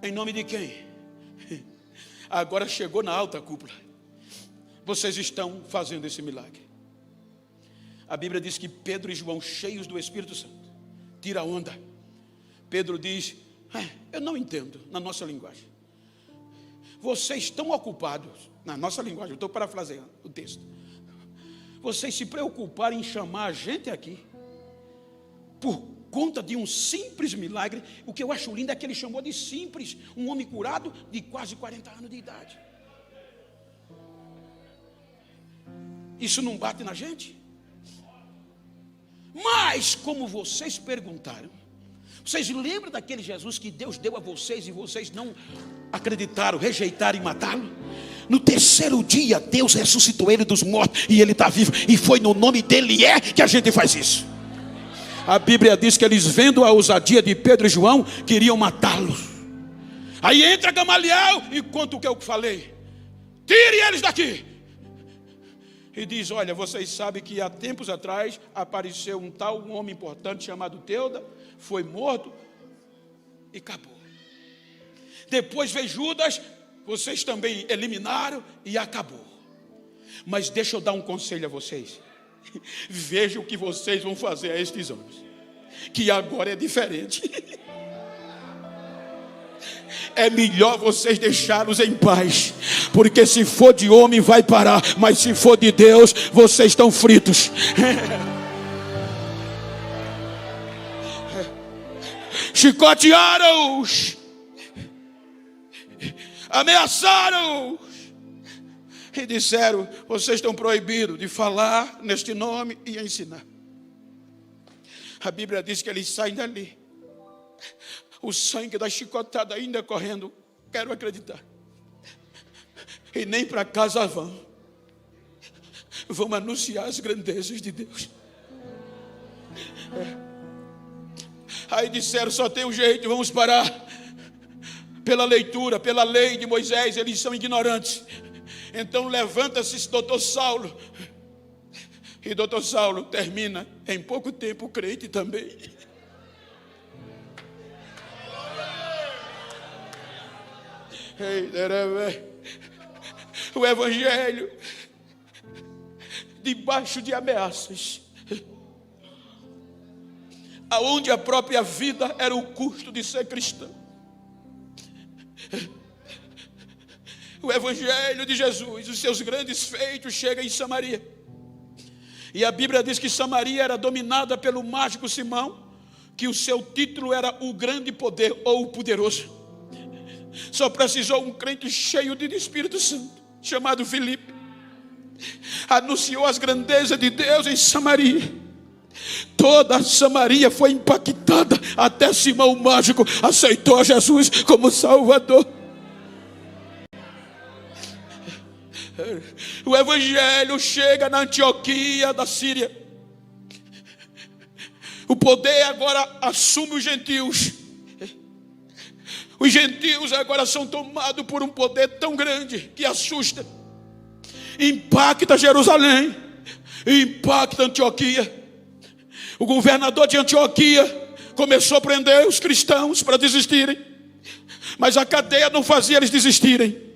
[SPEAKER 1] Em nome de quem? Agora chegou na alta cúpula. Vocês estão fazendo esse milagre. A Bíblia diz que Pedro e João, cheios do Espírito Santo, tira onda. Pedro diz, eu não entendo, na nossa linguagem. Vocês estão ocupados, na nossa linguagem, eu estou parafraseando o texto. Vocês se preocuparam em chamar a gente aqui, por conta de um simples milagre. O que eu acho lindo é que ele chamou de simples, um homem curado de quase 40 anos de idade. Isso não bate na gente? Mas, como vocês perguntaram, vocês lembram daquele Jesus que Deus deu a vocês e vocês não acreditaram, rejeitaram e matá-lo? No terceiro dia, Deus ressuscitou ele dos mortos e ele está vivo. E foi no nome dele que a gente faz isso. A Bíblia diz que eles, vendo a ousadia de Pedro e João, queriam matá-los. Aí entra Gamaliel e conta o que eu falei. Tire eles daqui. E diz, olha, vocês sabem que há tempos atrás apareceu um homem importante chamado Teuda, foi morto e acabou. Depois veio Judas, vocês também eliminaram e acabou. Mas deixa eu dar um conselho a vocês. Vejam o que vocês vão fazer a estes homens, que agora é diferente. É melhor vocês deixá-los em paz, porque se for de homem vai parar, mas se for de Deus, vocês estão fritos. Chicotearam-os, ameaçaram-os e disseram, vocês estão proibidos de falar neste nome e ensinar. A Bíblia diz que eles saem dali, o sangue da chicotada ainda correndo, quero acreditar. E nem para casa vão anunciar as grandezas de Deus. Aí disseram, só tem um jeito, vamos parar. Pela leitura, pela lei de Moisés, eles são ignorantes. Então levanta-se doutor Saulo. E doutor Saulo termina em pouco tempo crente também. O evangelho, debaixo de ameaças, aonde a própria vida era o custo de ser cristão. O evangelho de Jesus, os seus grandes feitos, chega em Samaria. E a Bíblia diz que Samaria era dominada pelo mágico Simão, que o seu título era o grande poder ou o poderoso. Só precisou um crente cheio de Espírito Santo, chamado Filipe. Anunciou as grandezas de Deus em Samaria. Toda Samaria foi impactada, até Simão o mágico aceitou Jesus como Salvador. O evangelho chega na Antioquia da Síria. O poder agora assume os gentios. Os gentios agora são tomados por um poder tão grande que assusta, impacta Jerusalém, impacta Antioquia. O governador de Antioquia começou a prender os cristãos para desistirem, mas a cadeia não fazia eles desistirem.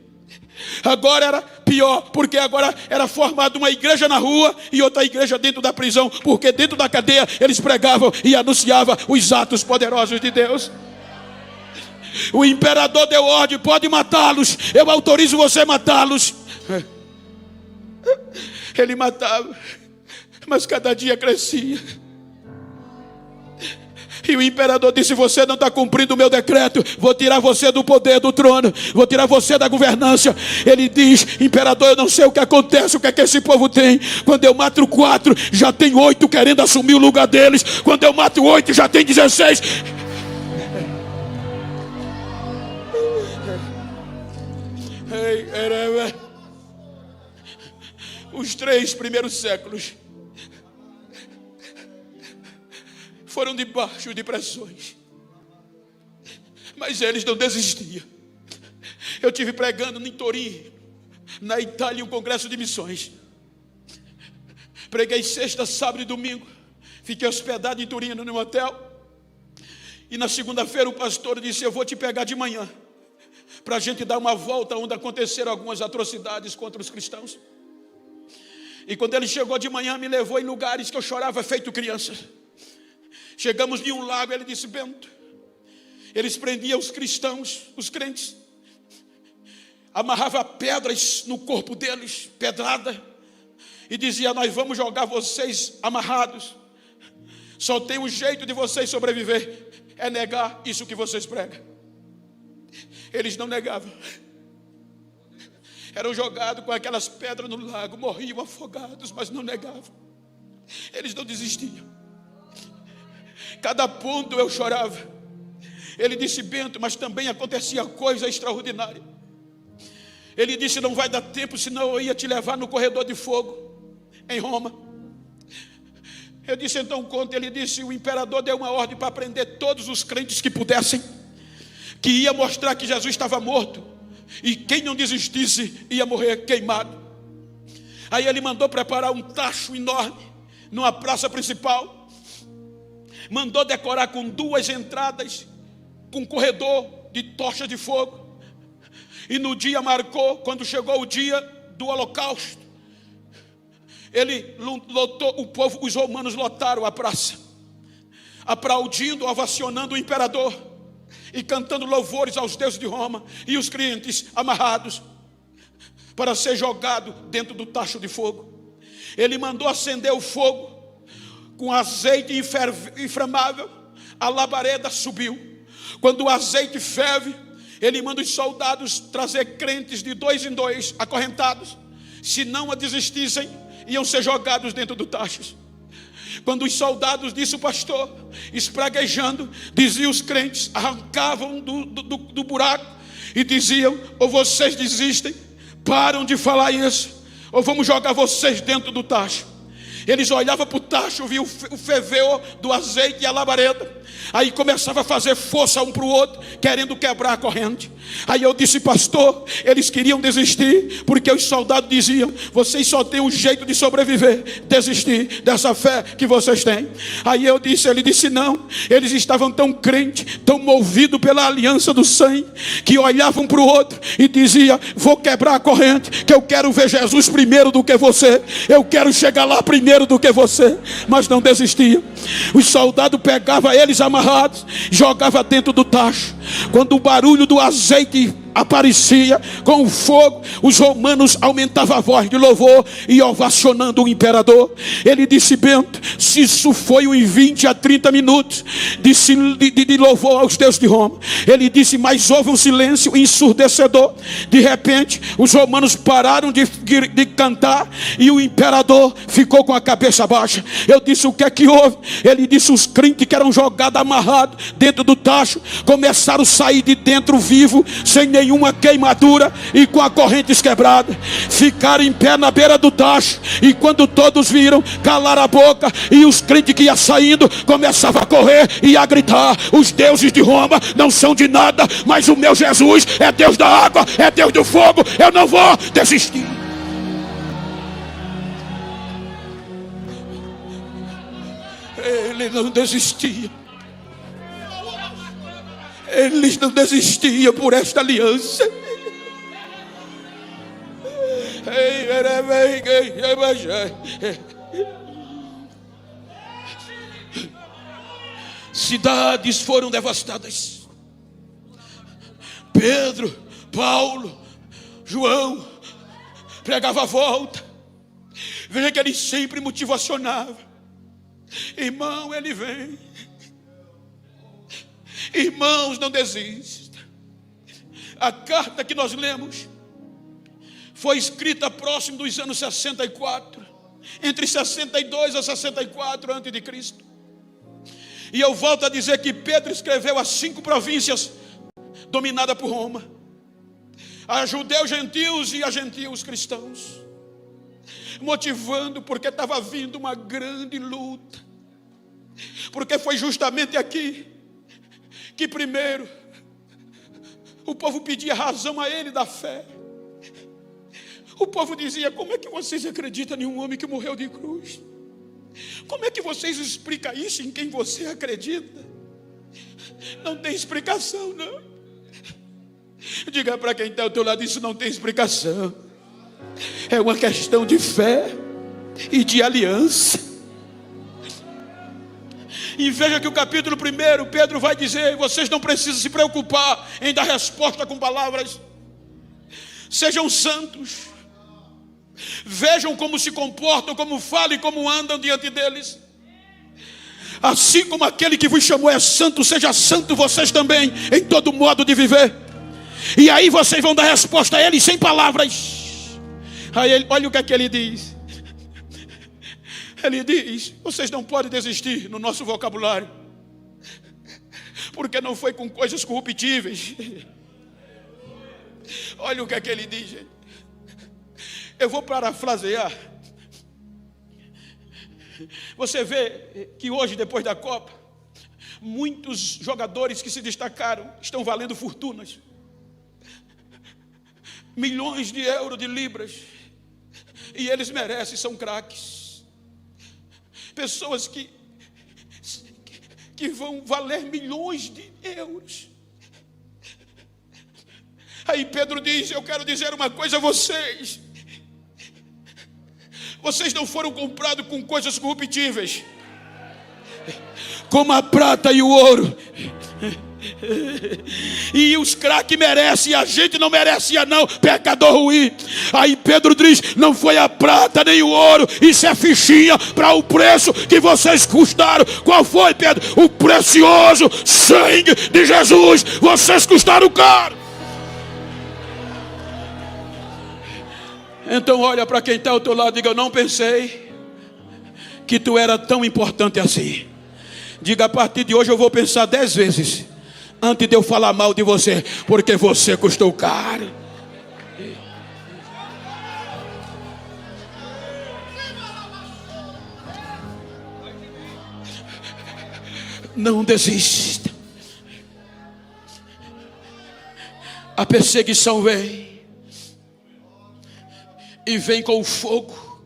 [SPEAKER 1] Agora era pior, porque agora era formada uma igreja na rua e outra igreja dentro da prisão, porque dentro da cadeia eles pregavam e anunciavam os atos poderosos de Deus. O imperador deu ordem, pode matá-los, eu autorizo você a matá-los. Ele matava, mas cada dia crescia. E o imperador disse, você não está cumprindo o meu decreto, vou tirar você do poder do trono, vou tirar você da governância. Ele diz, imperador, eu não sei o que acontece, o que é que esse povo tem. Quando eu mato 4, já tem 8 querendo assumir o lugar deles. Quando eu mato 8, já tem 16. Os 3 primeiros séculos foram debaixo de pressões, mas eles não desistiam. Eu tive pregando em Torino, na Itália, um congresso de missões. Preguei sexta, sábado e domingo. Fiquei hospedado em Turino, no hotel. E na segunda-feira o pastor disse: eu vou te pegar de manhã, para a gente dar uma volta onde aconteceram algumas atrocidades contra os cristãos. E quando ele chegou de manhã, me levou em lugares que eu chorava feito criança. Chegamos em um lago, ele disse: Bento, eles prendiam os cristãos, os crentes, amarrava pedras no corpo deles, pedrada, e dizia: nós vamos jogar vocês amarrados. Só tem um jeito de vocês sobreviver, é negar isso que vocês pregam. Eles não negavam. Eram jogados com aquelas pedras no lago, morriam afogados, mas não negavam. Eles não desistiam. Cada ponto eu chorava. Ele disse: Bento, mas também acontecia coisa extraordinária. Ele disse: não vai dar tempo, senão eu ia te levar no corredor de fogo em Roma. Eu disse: então conta. Ele disse: o imperador deu uma ordem para prender todos os crentes que pudessem, que ia mostrar que Jesus estava morto, e quem não desistisse ia morrer queimado. Aí ele mandou preparar um tacho enorme numa praça principal, mandou decorar com 2 entradas, com um corredor de tochas de fogo. E no dia marcou, quando chegou o dia do holocausto, ele lotou o povo, os romanos lotaram a praça, aplaudindo, ovacionando o imperador e cantando louvores aos deuses de Roma, e os crentes amarrados para ser jogado dentro do tacho de fogo. Ele mandou acender o fogo com azeite inflamável. A labareda subiu. Quando o azeite ferve, ele manda os soldados trazer crentes de 2 em 2 acorrentados. Se não a desistissem, iam ser jogados dentro do tacho. Quando os soldados, disse o pastor, espraguejando, diziam os crentes, arrancavam do buraco e diziam: ou vocês desistem, param de falar isso, ou vamos jogar vocês dentro do tacho. Eles olhavam para o tacho, viam o fervor do azeite e a labareda. Aí começava a fazer força um para o outro, querendo quebrar a corrente. Aí eu disse: pastor, eles queriam desistir, porque os soldados diziam: vocês só têm um jeito de sobreviver, desistir dessa fé que vocês têm. Aí ele disse: não, eles estavam tão crentes, tão movidos pela aliança do sangue, que olhavam para o outro e diziam: vou quebrar a corrente, que eu quero ver Jesus primeiro do que você, eu quero chegar lá primeiro do que você. Mas não desistiam. Os soldados pegavam eles amarrados, jogavam dentro do tacho. Quando o barulho do azeite aparecia com o fogo, os romanos aumentavam a voz de louvor e ovacionando o imperador. Ele disse: Bento, se isso foi uns 20 a 30 minutos de louvor aos deuses de Roma. Ele disse: mas houve um silêncio ensurdecedor. De repente os romanos pararam de cantar e o imperador ficou com a cabeça baixa. Eu disse: o que é que houve? Ele disse: os crentes que eram jogados amarrados dentro do tacho começaram a sair de dentro vivo, sem nenhuma queimadura e com a correntes quebrada. Ficaram em pé na beira do tacho, e quando todos viram, calaram a boca, e os crentes que iam saindo começavam a correr e a gritar: os deuses de Roma não são de nada, mas o meu Jesus é Deus da água, é Deus do fogo, eu não vou desistir. Ele não desistia. Eles não desistiam por esta aliança. Cidades foram devastadas. Pedro, Paulo, João pregava a volta. Veja que ele sempre motivacionava: irmão, ele vem. Irmãos, não desista. A carta que nós lemos foi escrita próximo dos anos 64, entre 62 a 64 a.C. E eu volto a dizer que Pedro escreveu as 5 províncias dominadas por Roma, a judeus gentios e a gentios cristãos, motivando, porque estava vindo uma grande luta. Porque foi justamente aqui que primeiro o povo pedia razão a ele da fé. O povo dizia: como é que vocês acreditam em um homem que morreu de cruz? Como é que vocês explicam isso em quem você acredita? Não tem explicação, não. Diga para quem está ao teu lado: isso não tem explicação. É uma questão de fé e de aliança. E veja que o capítulo 1, Pedro vai dizer: vocês não precisam se preocupar em dar resposta com palavras. Sejam santos. Vejam como se comportam, como falam e como andam diante deles. Assim como aquele que vos chamou é santo, seja santo vocês também em todo modo de viver. E aí vocês vão dar resposta a ele sem palavras. Aí ele, olha o que é que ele diz. Ele diz: vocês não podem desistir no nosso vocabulário, porque não foi com coisas corruptíveis. Olha o que é que ele diz, gente. Eu vou parafrasear. Você vê que hoje, depois da Copa, muitos jogadores que se destacaram estão valendo fortunas. Milhões de euros, de libras. E eles merecem, são craques. Pessoas que vão valer milhões de euros. Aí Pedro diz: eu quero dizer uma coisa a vocês. Vocês não foram comprados com coisas corruptíveis, como a prata e o ouro. E os craques merecem, a gente não merecia não, pecador ruim. Aí Pedro diz: não foi a prata nem o ouro, isso é fichinha para o preço que vocês custaram. Qual foi, Pedro? O precioso sangue de Jesus. Vocês custaram caro. Então olha para quem está ao teu lado e diga: eu não pensei que tu era tão importante assim. Diga: a partir de hoje eu vou pensar 10 vezes antes de eu falar mal de você, porque você custou caro. Não desista. A perseguição vem. E vem com o fogo.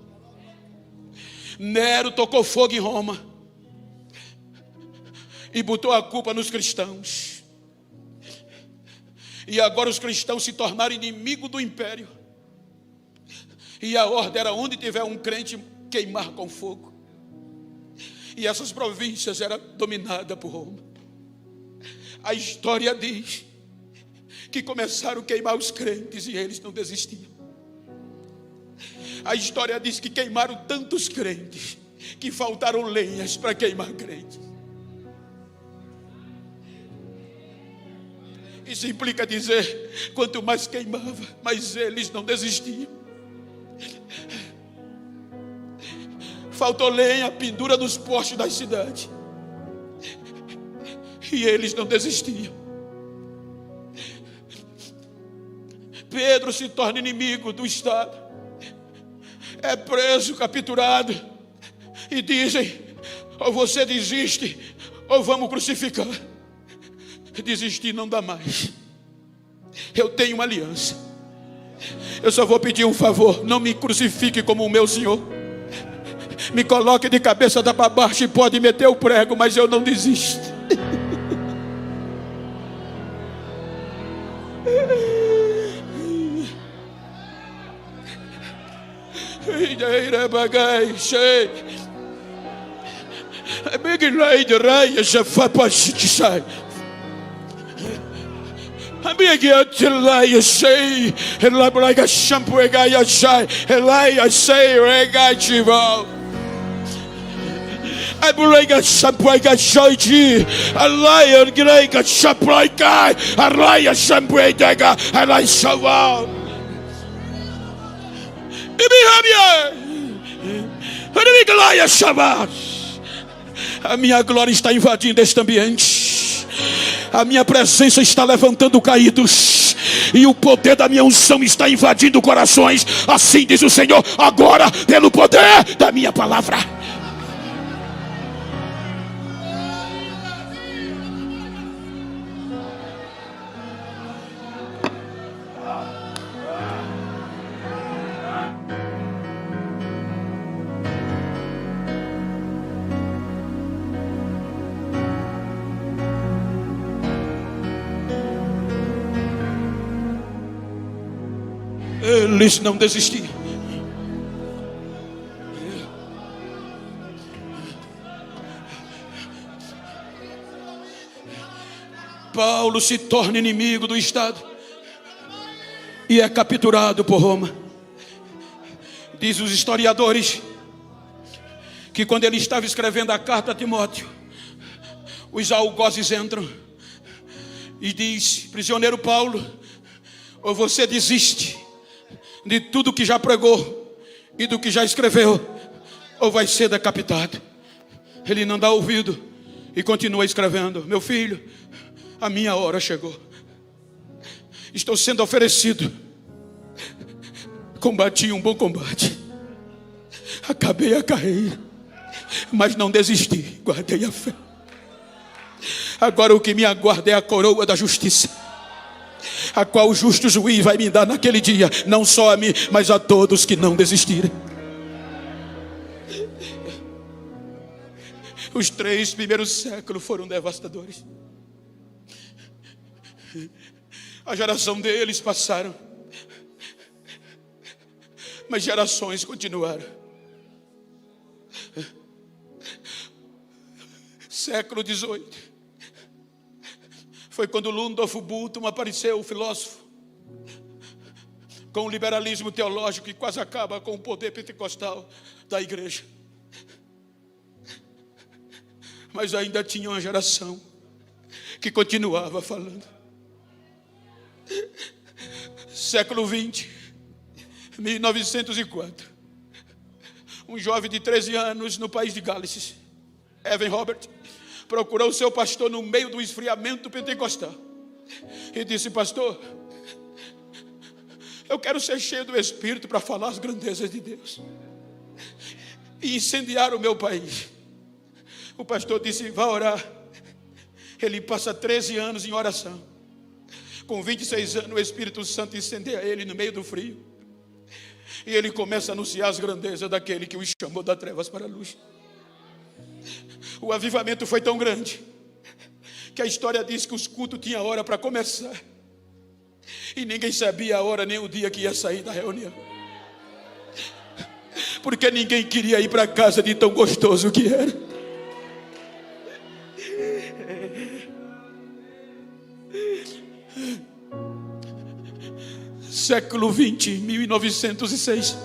[SPEAKER 1] Nero tocou fogo em Roma e botou a culpa nos cristãos. E agora os cristãos se tornaram inimigos do império. E a ordem era: onde tiver um crente, queimar com fogo. E essas províncias eram dominadas por Roma. A história diz que começaram a queimar os crentes e eles não desistiam. A história diz que queimaram tantos crentes que faltaram lenhas para queimar crentes. Isso implica dizer: quanto mais queimava, mais eles não desistiam. Faltou lenha, pendura nos postes das cidades, e eles não desistiam. Pedro se torna inimigo do Estado, é preso, capturado, e dizem: ou você desiste, ou vamos crucificar. Desistir não dá mais. Eu tenho uma aliança. Eu só vou pedir um favor: não me crucifique como o meu Senhor. Me coloque de cabeça para baixo e pode meter o prego, mas eu não desisto. A minha glória está invadindo este ambiente. A minha presença está levantando caídos. E o poder da minha unção está invadindo corações. Assim diz o Senhor, agora, pelo poder da minha palavra. Eles não desistiam. Paulo se torna inimigo do Estado e é capturado por Roma. Diz os historiadores que quando ele estava escrevendo a carta a Timóteo, os algozes entram e diz: prisioneiro Paulo, ou você desiste de tudo que já pregou e do que já escreveu, ou vai ser decapitado. Ele não dá ouvido e continua escrevendo: meu filho, a minha hora chegou. Estou sendo oferecido. Combati um bom combate. Acabei a carreira, mas não desisti. Guardei a fé. Agora o que me aguarda é a coroa da justiça, a qual o justo juiz vai me dar naquele dia, não só a mim, mas a todos que não desistirem. Os 3 primeiros séculos foram devastadores. A geração deles passaram, mas gerações continuaram. Século 18 foi quando Ludolf Bultmann apareceu, o filósofo, com o liberalismo teológico que quase acaba com o poder pentecostal da igreja. Mas ainda tinha uma geração que continuava falando. Século 20, 1904, um jovem de 13 anos no país de Gales, Evan Robert, procurou seu pastor no meio do esfriamento pentecostal e disse: pastor, eu quero ser cheio do Espírito para falar as grandezas de Deus e incendiar o meu país. O pastor disse: vá orar. Ele passa 13 anos em oração. Com 26 anos, o Espírito Santo incendeia ele no meio do frio. E ele começa a anunciar as grandezas daquele que o chamou das trevas para a luz. O avivamento foi tão grande que a história diz que os cultos tinham hora para começar e ninguém sabia a hora nem o dia que ia sair da reunião, porque ninguém queria ir para casa de tão gostoso que era. Século 20, 1906,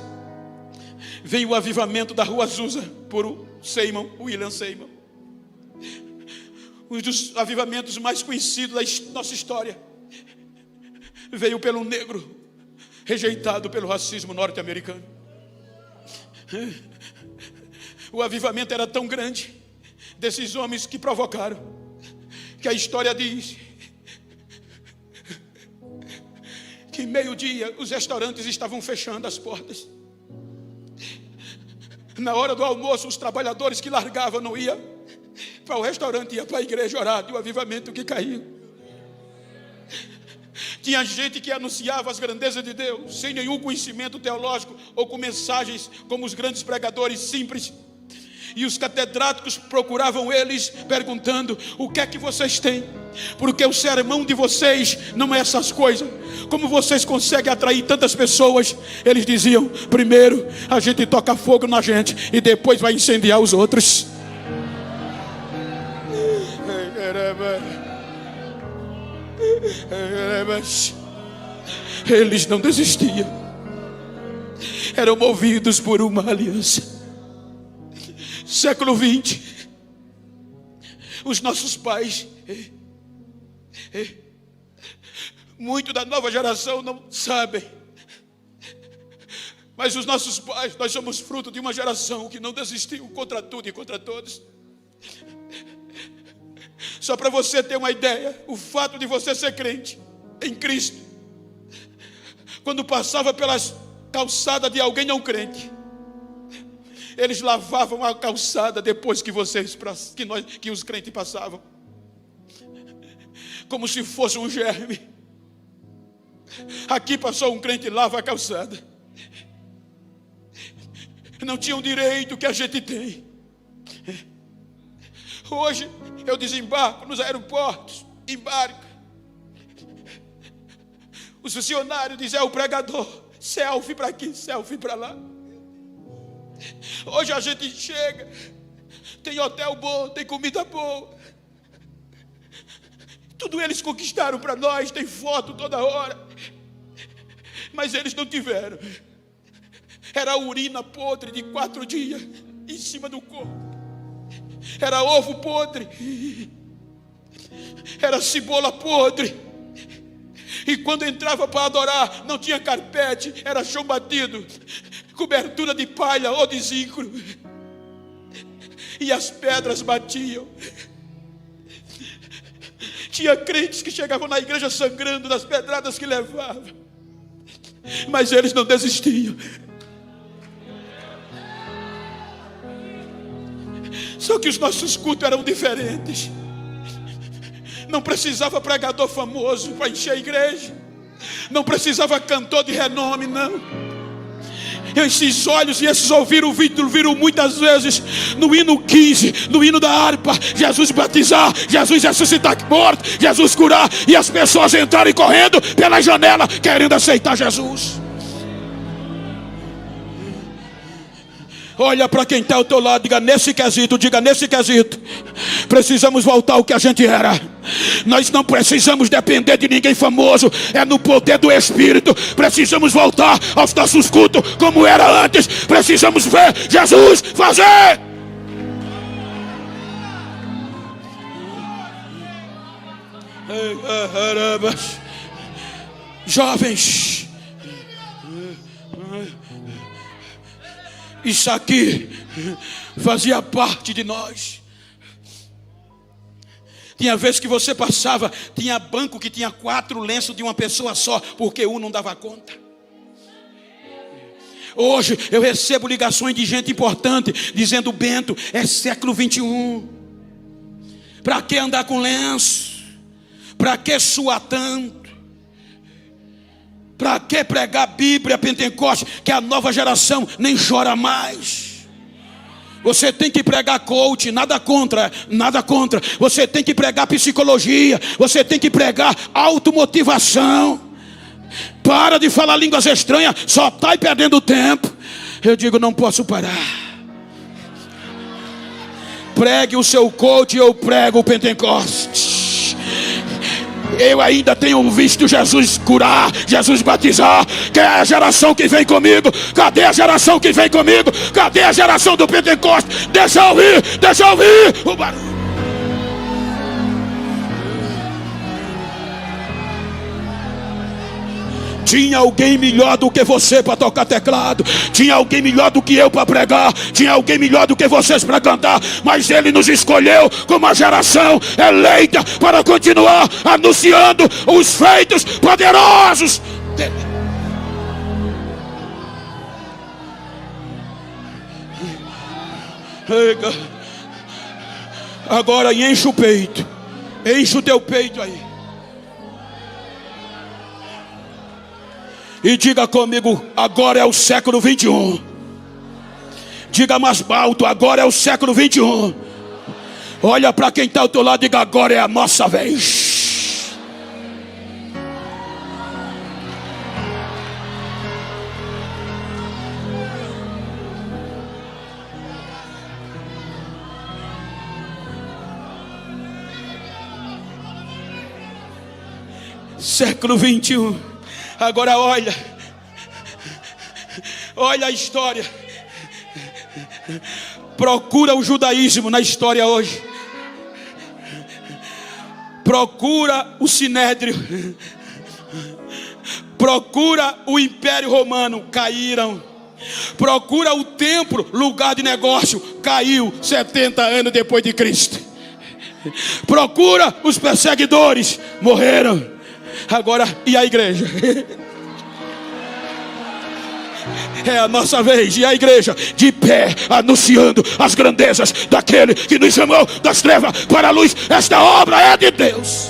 [SPEAKER 1] vem o avivamento da Rua Azusa por William Seymour. Um dos avivamentos mais conhecidos da nossa história. Veio pelo negro rejeitado pelo racismo norte-americano. O avivamento era tão grande desses homens que provocaram, que a história diz que meio-dia os restaurantes estavam fechando as portas. Na hora do almoço, os trabalhadores que largavam não iam para o restaurante, iam para a igreja orar do avivamento que caiu. Tinha gente que anunciava as grandezas de Deus sem nenhum conhecimento teológico ou com mensagens como os grandes pregadores simples. E os catedráticos procuravam eles perguntando: o que é que vocês têm? Porque o sermão de vocês não é essas coisas. Como vocês conseguem atrair tantas pessoas? Eles diziam: primeiro a gente toca fogo na gente e depois vai incendiar os outros. Eles não desistiam, eram movidos por uma aliança. Século 20, os nossos pais, muito da nova geração não sabem, mas os nossos pais, nós somos fruto de uma geração que não desistiu contra tudo e contra todos. Só para você ter uma ideia, o fato de você ser crente em Cristo, quando passava pelas calçadas de alguém não crente, eles lavavam a calçada depois que que os crentes passavam, como se fosse um germe. Aqui passou um crente, lava a calçada. Não tinha o direito que a gente tem. Hoje eu desembarco nos aeroportos, embarco. Os funcionários dizem: é o pregador. Selfie para aqui, selfie para lá. Hoje a gente chega, tem hotel bom, tem comida boa. Tudo eles conquistaram para nós, tem foto toda hora. Mas eles não tiveram. Era urina podre de 4 dias em cima do corpo. Era ovo podre. Era cebola podre. E quando entrava para adorar, não tinha carpete, era chão batido, cobertura de palha ou de zinco. E as pedras batiam. Tinha crentes que chegavam na igreja sangrando das pedradas que levavam. Mas eles não desistiam. Só que os nossos cultos eram diferentes. Não precisava pregador famoso para encher a igreja. Não precisava cantor de renome, não. Esses olhos e esses ouvidos viram muitas vezes no hino 15, no hino da harpa, Jesus batizar, Jesus ressuscitar morto, Jesus curar, e as pessoas entrarem correndo pela janela querendo aceitar Jesus. Olha para quem está ao teu lado, diga nesse quesito, precisamos voltar ao que a gente era. Nós não precisamos depender de ninguém famoso, é no poder do Espírito. Precisamos voltar aos nossos cultos como era antes. Precisamos ver Jesus fazer. Jovens, isso aqui fazia parte de nós. Tinha vezes que você passava, tinha banco que tinha 4 lenços de uma pessoa só, porque um não dava conta. Hoje eu recebo ligações de gente importante dizendo: Bento, é século 21. Para que andar com lenço? Para que suar tanto? Para que pregar Bíblia Pentecoste, que a nova geração nem chora mais? Você tem que pregar coach, nada contra. Você tem que pregar psicologia, você tem que pregar automotivação. Para de falar línguas estranhas, só está perdendo tempo. Eu digo, não posso parar. Pregue o seu coach, eu prego o Pentecoste. Eu ainda tenho visto Jesus curar, Jesus batizar. Que é a geração que vem comigo? Cadê a geração que vem comigo? Cadê a geração do Pentecoste? Deixa eu ouvir o barulho. Tinha alguém melhor do que você para tocar teclado. Tinha alguém melhor do que eu para pregar. Tinha alguém melhor do que vocês para cantar. Mas Ele nos escolheu como a geração eleita para continuar anunciando os feitos poderosos dele. Agora enche o peito. Enche o teu peito aí. E diga comigo, agora é o século 21. Diga mais alto, agora é o século 21. Olha para quem está ao teu lado e diga, agora é a nossa vez. Século 21. Agora olha a história. Procura o judaísmo na história hoje. Procura o Sinédrio. Procura o Império Romano, caíram. Procura o templo, lugar de negócio, caiu 70 anos depois de Cristo. Procura os perseguidores, morreram. Agora, e a igreja? É a nossa vez, e a igreja de pé, anunciando as grandezas daquele que nos chamou das trevas para a luz. Esta obra é de Deus.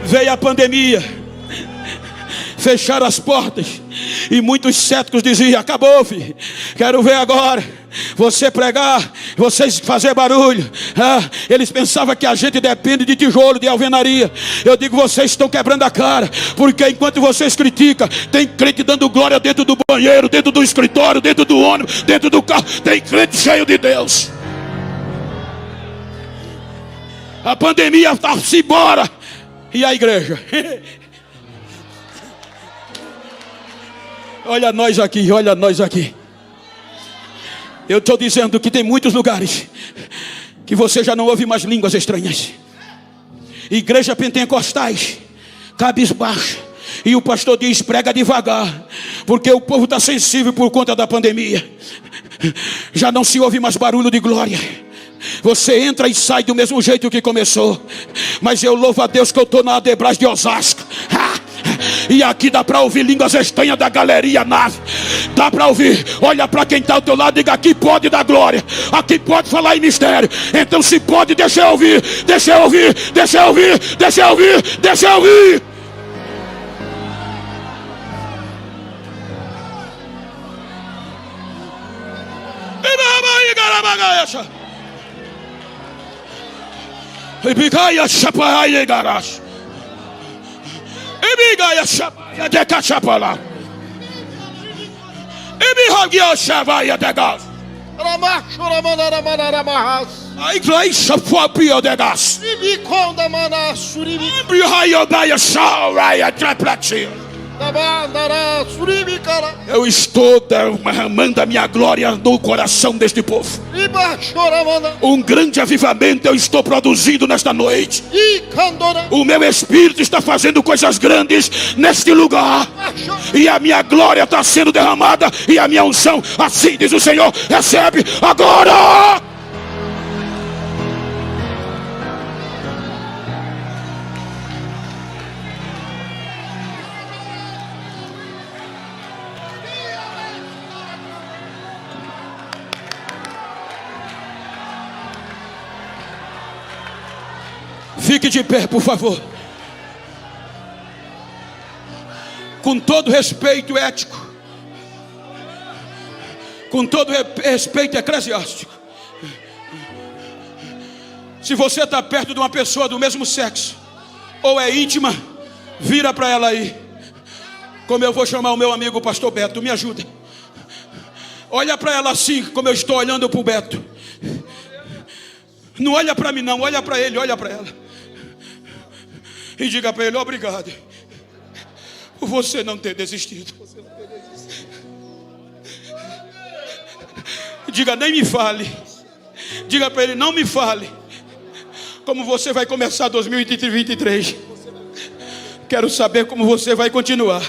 [SPEAKER 1] Veio a pandemia, fecharam as portas. E muitos céticos diziam: acabou, filho, quero ver agora você pregar, vocês fazer barulho. Eles pensavam que a gente depende de tijolo, de alvenaria. Eu digo: vocês estão quebrando a cara, porque enquanto vocês criticam, tem crente dando glória dentro do banheiro, dentro do escritório, dentro do ônibus, dentro do carro. Tem crente cheio de Deus. A pandemia está-se embora. E a igreja? Olha nós aqui, olha nós aqui. Eu estou dizendo que tem muitos lugares que você já não ouve mais línguas estranhas. Igreja pentecostais, cabisbaixa. E o pastor diz: prega devagar, porque o povo está sensível por conta da pandemia. Já não se ouve mais barulho de glória. Você entra e sai do mesmo jeito que começou. Mas eu louvo a Deus que eu estou na Adebras de Osasco. E aqui dá para ouvir línguas estranhas da galeria nave. Dá para ouvir. Olha para quem está ao teu lado e diga: aqui pode dar glória, aqui pode falar em mistério. Então se pode, deixa eu ouvir. Deixa eu ouvir, deixa eu ouvir, deixa eu ouvir, deixa eu ouvir. Ibigaia Chapaia Garash. Ibigaia Chapaia de Cachapala. Ibigaia Chapaia de Gas. I place a fopio de gas.
[SPEAKER 2] Ibiconda mana suribi.
[SPEAKER 1] Ibigaia Baia Shauraya Traplaxia. Eu estou derramando a minha glória no coração deste povo. Um grande avivamento eu estou produzindo nesta noite. O meu espírito está fazendo coisas grandes neste lugar. E a minha glória está sendo derramada. E a minha unção, assim diz o Senhor, recebe agora. Fique de pé, por favor. Com todo respeito ético, com todo respeito eclesiástico, se você está perto de uma pessoa do mesmo sexo, ou é íntima, vira para ela aí. Como eu vou chamar o meu amigo pastor Beto, me ajuda. Olha para ela assim, como eu estou olhando para o Beto. Não olha para mim não, olha para ele, olha para ela. E diga para ele: obrigado por você não ter desistido. Diga: nem me fale. Diga para ele: não me fale como você vai começar 2023. Quero saber como você vai continuar.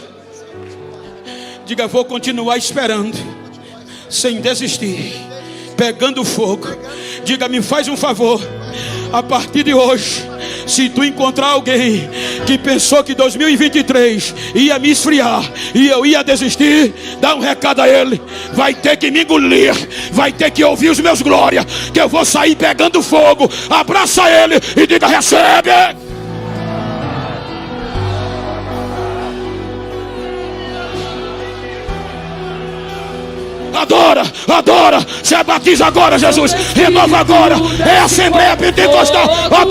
[SPEAKER 1] Diga: vou continuar esperando, sem desistir, pegando fogo. Diga: me faz um favor, a partir de hoje, se tu encontrar alguém que pensou que 2023 ia me esfriar e eu ia desistir, dá um recado a ele: vai ter que me engolir, vai ter que ouvir os meus glórias, que eu vou sair pegando fogo. Abraça ele e diga: recebe. Adora, adora, se batiza agora, Jesus, renova agora, é a Assembleia Pentecostal, adora.